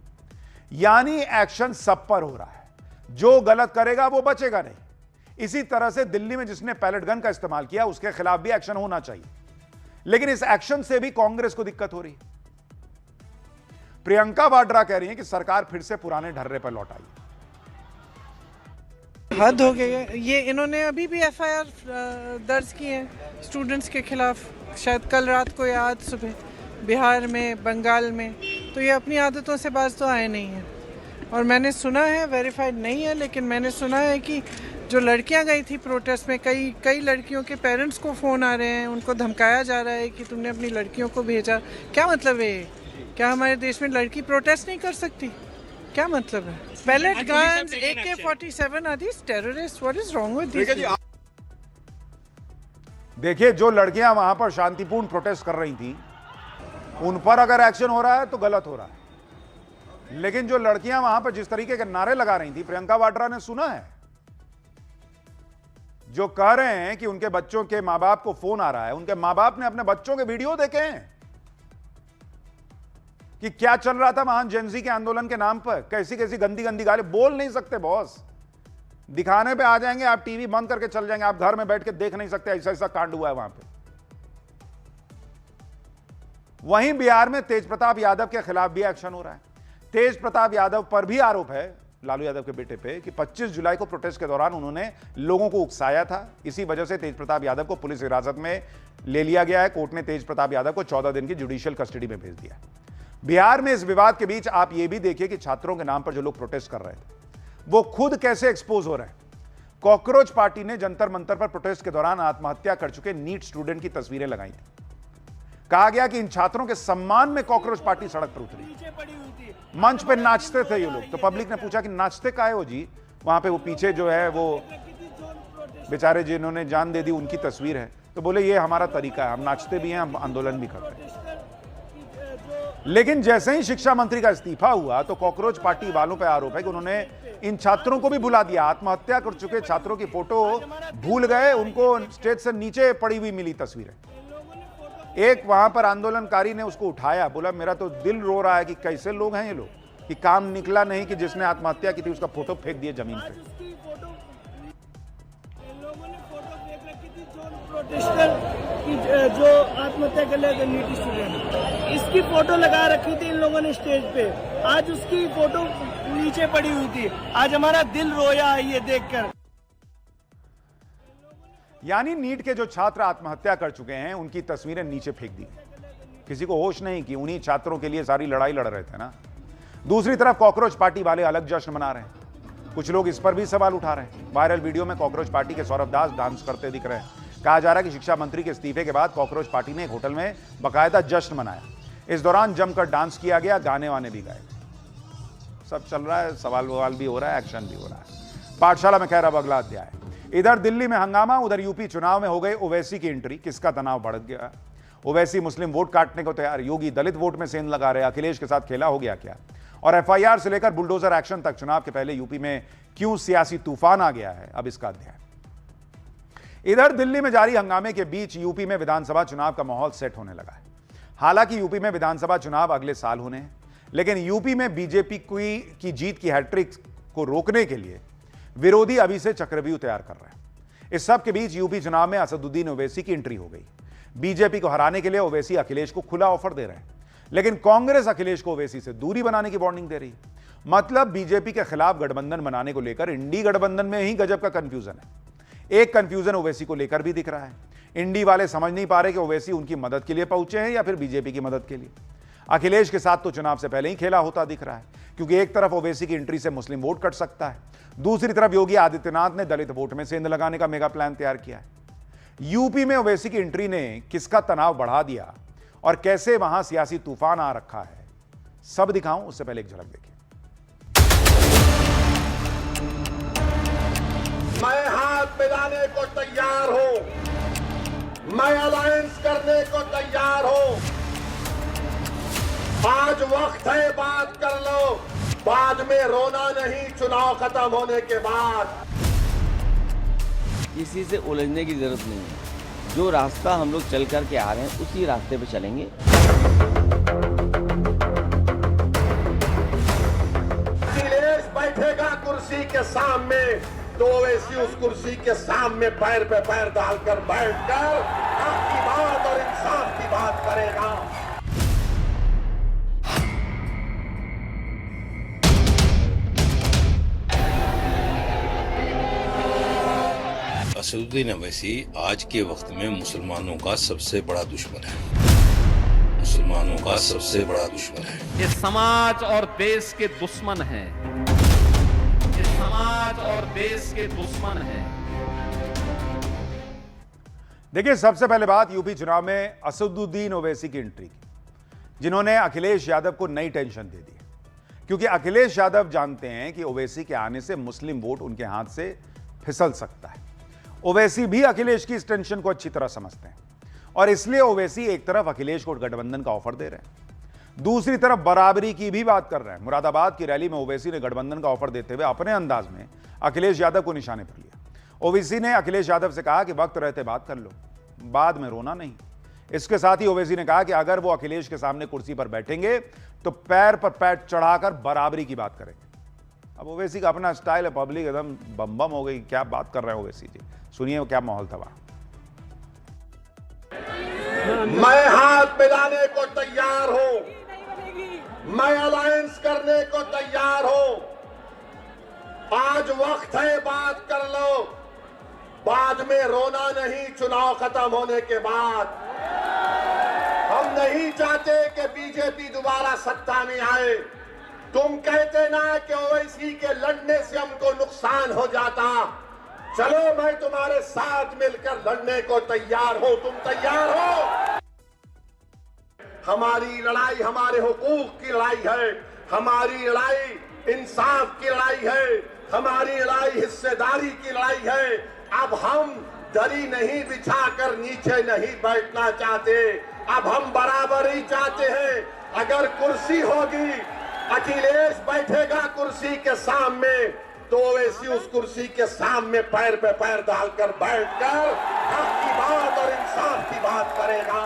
यानी एक्शन सब पर हो रहा है। जो गलत करेगा वो बचेगा नहीं। इसी तरह से दिल्ली में जिसने पैलेट गन का इस्तेमाल किया उसके खिलाफ भी एक्शन होना चाहिए। लेकिन इस एक्शन से भी कांग्रेस को दिक्कत हो रही है। प्रियंका वाड्रा कह रही हैं कि सरकार फिर से पुराने ढर्रे पर लौट आई। हद हो गई है ये। इन्होंने अभी भी FIR दर्ज की है स्टूडेंट्स के खिलाफ, शायद कल रात को या आज सुबह, बिहार में, बंगाल में। तो ये अपनी आदतों से बाज तो आए नहीं है। और मैंने सुना है, वेरीफाइड नहीं है, लेकिन मैंने सुना है कि जो लड़कियां गई थी प्रोटेस्ट में, कई लड़कियों के पेरेंट्स को फ़ोन आ रहे हैं, उनको धमकाया जा रहा है कि तुमने अपनी लड़कियों को भेजा। क्या मतलब है? क्या हमारे देश में लड़की प्रोटेस्ट नहीं कर सकती? क्या मतलब है? Pellet guns, AK-47 are these terrorist? What is wrong with this? देखिए, जो लड़कियां वहां पर शांतिपूर्ण प्रोटेस्ट कर रही थी उन पर अगर एक्शन हो रहा है तो गलत हो रहा है। लेकिन जो लड़कियां वहां पर जिस तरीके के नारे लगा रही थी, प्रियंका वाड्रा ने सुना है, जो कह रहे हैं कि उनके बच्चों के मां बाप को फोन आ रहा है, उनके मां बाप ने अपने बच्चों के वीडियो देखे हैं कि क्या चल रहा था वहां जेनजी के आंदोलन के नाम पर। कैसी कैसी गंदी गंदी गाली। बोल नहीं सकते बॉस, दिखाने पे आ जाएंगे, आप टीवी बंद करके चल जाएंगे, आप घर में बैठ के देख नहीं सकते। ऐसा ऐसा कांड हुआ है वहां पे। वहीं बिहार में तेज प्रताप यादव के खिलाफ भी एक्शन हो रहा है। तेज प्रताप यादव पर भी आरोप है, लालू यादव के बेटे पे, कि 25 जुलाई को प्रोटेस्ट के दौरान उन्होंने लोगों को उकसाया था। इसी वजह से तेज प्रताप यादव को पुलिस हिरासत में ले लिया गया है। कोर्ट ने तेज प्रताप यादव को 14 दिन की जुडिशियल कस्टडी में भेज दिया। बिहार में इस विवाद के बीच आप ये भी देखिए कि छात्रों के नाम पर जो लोग प्रोटेस्ट कर रहे थे वो खुद कैसे एक्सपोज हो रहे हैं। कॉकरोच पार्टी ने जंतर मंतर पर प्रोटेस्ट के दौरान आत्महत्या कर चुके नीट स्टूडेंट की तस्वीरें लगाई थी। कहा गया कि इन छात्रों के सम्मान में कॉकरोच पार्टी सड़क पर उतरी। मंच पे नाचते थे ये लोग। तो पब्लिक ने पूछा कि नाचते काहे हो जी? वहां पे वो पीछे जो है वो बेचारे जिन्होंने जान दे दी उनकी तस्वीर है। तो बोले ये हमारा तरीका है, हम नाचते भी हैं, हम आंदोलन भी करते हैं। लेकिन जैसे ही शिक्षा मंत्री का इस्तीफा हुआ तो कॉकरोच पार्टी वालों पर आरोप है कि उन्होंने इन छात्रों को भी भुला दिया। आत्महत्या कर चुके छात्रों की फोटो भूल गए, उनको स्टेज से नीचे पड़ी हुई मिली तस्वीरें। एक वहां पर आंदोलनकारी ने उसको उठाया, बोला मेरा तो दिल रो रहा है कि कैसे लोग हैं ये लोग, कि काम निकला नहीं कि जिसने आत्महत्या की थी उसका फोटो फेंक दिया जमीन पे। जो आत्महत्या कर ले नीट स्टूडेंट, इसकी फोटो लगा रखी थी इन लोगों ने स्टेज पे। आज उसकी फोटो नीचे पड़ी हुई थी। आज हमारा दिल रोया है ये देखकर। यानी नीट के जो छात्र आत्महत्या कर चुके हैं उनकी तस्वीरें नीचे फेंक दी। किसी को होश नहीं कि उन्हीं छात्रों के लिए सारी लड़ाई लड़ रहे थे ना। दूसरी तरफ कॉकरोच पार्टी वाले अलग जश्न मना रहे हैं। कुछ लोग इस पर भी सवाल उठा रहे हैं। वायरल वीडियो में कॉकरोच पार्टी के सौरभ दास डांस करते दिख रहे हैं। कहा जा रहा है कि शिक्षा मंत्री के इस्तीफे के बाद कॉकरोच पार्टी ने एक होटल में बाकायदा जश्न मनाया। इस दौरान जमकर डांस किया गया, गाने वाने भी गाए। सब चल रहा है, सवाल ववाल भी हो रहा है, एक्शन भी हो रहा है। पाठशाला में खैर अब अगला अध्याय। इधर दिल्ली में हंगामा, उधर यूपी चुनाव में हो गए ओवैसी की एंट्री। किसका तनाव बढ़ गया? ओवैसी मुस्लिम वोट काटने को तैयार, योगी दलित वोट में सेंध लगा रहे, अखिलेश के साथ खेला हो गया क्या? और FIR से लेकर बुलडोजर एक्शन तक चुनाव के पहले यूपी में क्यों सियासी तूफान आ गया है, अब इसका अध्याय। इधर दिल्ली में जारी हंगामे के बीच यूपी में विधानसभा चुनाव का माहौल सेट होने लगा है। हालांकि यूपी में विधानसभा चुनाव अगले साल होने हैं, लेकिन यूपी में बीजेपी की जीत की हैट्रिक को रोकने के लिए विरोधी अभी से चक्रव्यूह तैयार कर रहे हैं। इस सब के बीच यूपी चुनाव में असदुद्दीन ओवैसी की एंट्री हो गई। बीजेपी को हराने के लिए ओवैसी अखिलेश को खुला ऑफर दे रहे हैं, लेकिन कांग्रेस अखिलेश को ओवैसी से दूरी बनाने की वार्निंग दे रही है। मतलब बीजेपी के खिलाफ गठबंधन बनाने को लेकर इंडी गठबंधन में ही गजब का कंफ्यूजन है। एक कंफ्यूजन ओवैसी को लेकर भी दिख रहा है। इंडी वाले समझ नहीं पा रहे कि ओवैसी उनकी मदद के लिए पहुंचे हैं या फिर बीजेपी की मदद के लिए। अखिलेश के साथ तो चुनाव से पहले ही खेला होता दिख रहा है, क्योंकि एक तरफ ओवैसी की एंट्री से मुस्लिम वोट कट सकता है, दूसरी तरफ योगी आदित्यनाथ ने दलित वोट में सेंध लगाने का मेगा प्लान तैयार किया है। यूपी में ओवैसी की एंट्री ने किसका तनाव बढ़ा दिया और कैसे वहां सियासी तूफान आ रखा है, सब दिखाऊं उससे पहले एक झलक देखिए। मैं हाथ मिलाने को तैयार हूं, मैं अलायंस करने को तैयार हूं। आज वक्त है बात कर लो, बाद में रोना नहीं चुनाव खत्म होने के बाद। किसी से उलझने की जरूरत नहीं है। जो रास्ता हम लोग चल कर के आ रहे हैं उसी रास्ते पे चलेंगे। अखिलेश बैठेगा कुर्सी के सामने तो ओवैसी उस कुर्सी के सामने पैर पे पैर डालकर बैठकर हक की बात और इंसाफ की बात करेगा। असदुद्दीन ओवैसी आज के वक्त में मुसलमानों का सबसे बड़ा दुश्मन है। मुसलमानों का सबसे बड़ा दुश्मन है। ये समाज और देश के दुश्मन हैं। ये समाज और देश के दुश्मन हैं। देखिए, सबसे पहले बात यूपी चुनाव में असदुद्दीन ओवैसी की एंट्री की, जिन्होंने अखिलेश यादव को नई टेंशन दे दी, क्योंकि अखिलेश यादव जानते हैं कि ओवैसी के आने से मुस्लिम वोट उनके हाथ से फिसल सकता है। ओवैसी भी अखिलेश की इस टेंशन को अच्छी तरह समझते हैं और इसलिए ओवैसी एक तरफ अखिलेश को गठबंधन का ऑफर दे रहे हैं, दूसरी तरफ बराबरी की भी बात कर रहे हैं। मुरादाबाद की रैली में ओवैसी ने गठबंधन का ऑफर देते हुए अपने अंदाज में अखिलेश यादव को निशाने पर लिया। ओवैसी ने अखिलेश यादव से कहा कि वक्त रहते बात कर लो, बाद में रोना नहीं। इसके साथ ही ओवैसी ने कहा कि अगर वो अखिलेश के सामने कुर्सी पर बैठेंगे तो पैर पर पैर चढ़ाकर बराबरी की बात करेंगे। अब ओवैसी का अपना स्टाइल है, पब्लिक एकदम बम बम हो गई। क्या बात कर रहे हैं ओवैसी जी, सुनिए क्या माहौल था वहां। मैं हाथ मिलाने को तैयार हूं, मैं अलायंस करने को तैयार हूं। आज वक्त है बात कर लो, बाद में रोना नहीं चुनाव खत्म होने के बाद। हम नहीं चाहते कि बीजेपी दोबारा सत्ता में आए। तुम कहते ना कि ओवैसी के लड़ने से हमको नुकसान हो जाता। चलो, मैं तुम्हारे साथ मिलकर लड़ने को तैयार हूं। तुम तैयार हो? हमारी लड़ाई हमारे हुकूक की लड़ाई है, हमारी लड़ाई इंसाफ की लड़ाई है, हमारी लड़ाई हिस्सेदारी की लड़ाई है। अब हम दरी नहीं बिछाकर नीचे नहीं बैठना चाहते, अब हम बराबरी चाहते हैं। अगर कुर्सी होगी, अखिलेश बैठेगा कुर्सी के सामने तो ओवैसी उस कुर्सी के सामने पैर पे पैर डालकर बैठकर हक की बात और इंसाफ की बात करेगा।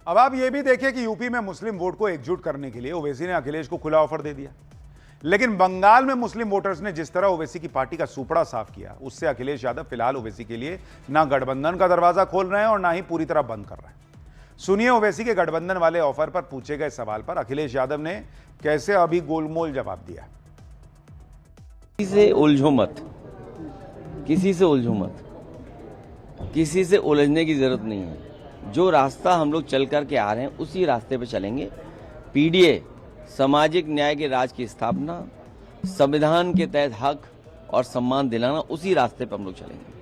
अब आप ये भी देखिए कि यूपी में मुस्लिम वोट को एकजुट करने के लिए ओवैसी ने अखिलेश को खुला ऑफर दे दिया, लेकिन बंगाल में मुस्लिम वोटर्स ने जिस तरह ओवैसी की पार्टी का सुपड़ा साफ किया, उससे अखिलेश यादव फिलहाल ओवैसी के लिए ना गठबंधन का दरवाजा खोल रहे हैं और ना ही पूरी तरह बंद कर रहे हैं। सुनिए ओवैसी के गठबंधन वाले ऑफर पर पूछे गए सवाल पर अखिलेश यादव ने कैसे अभी गोलमोल जवाब दिया। किसी से उलझो मत, किसी से उलझो मत, किसी से उलझने की जरूरत नहीं है। जो रास्ता हम लोग चल कर के आ रहे हैं उसी रास्ते पे चलेंगे। पीडीए, सामाजिक न्याय के राज की स्थापना, संविधान के तहत हक और सम्मान दिलाना, उसी रास्ते पर हम लोग चलेंगे।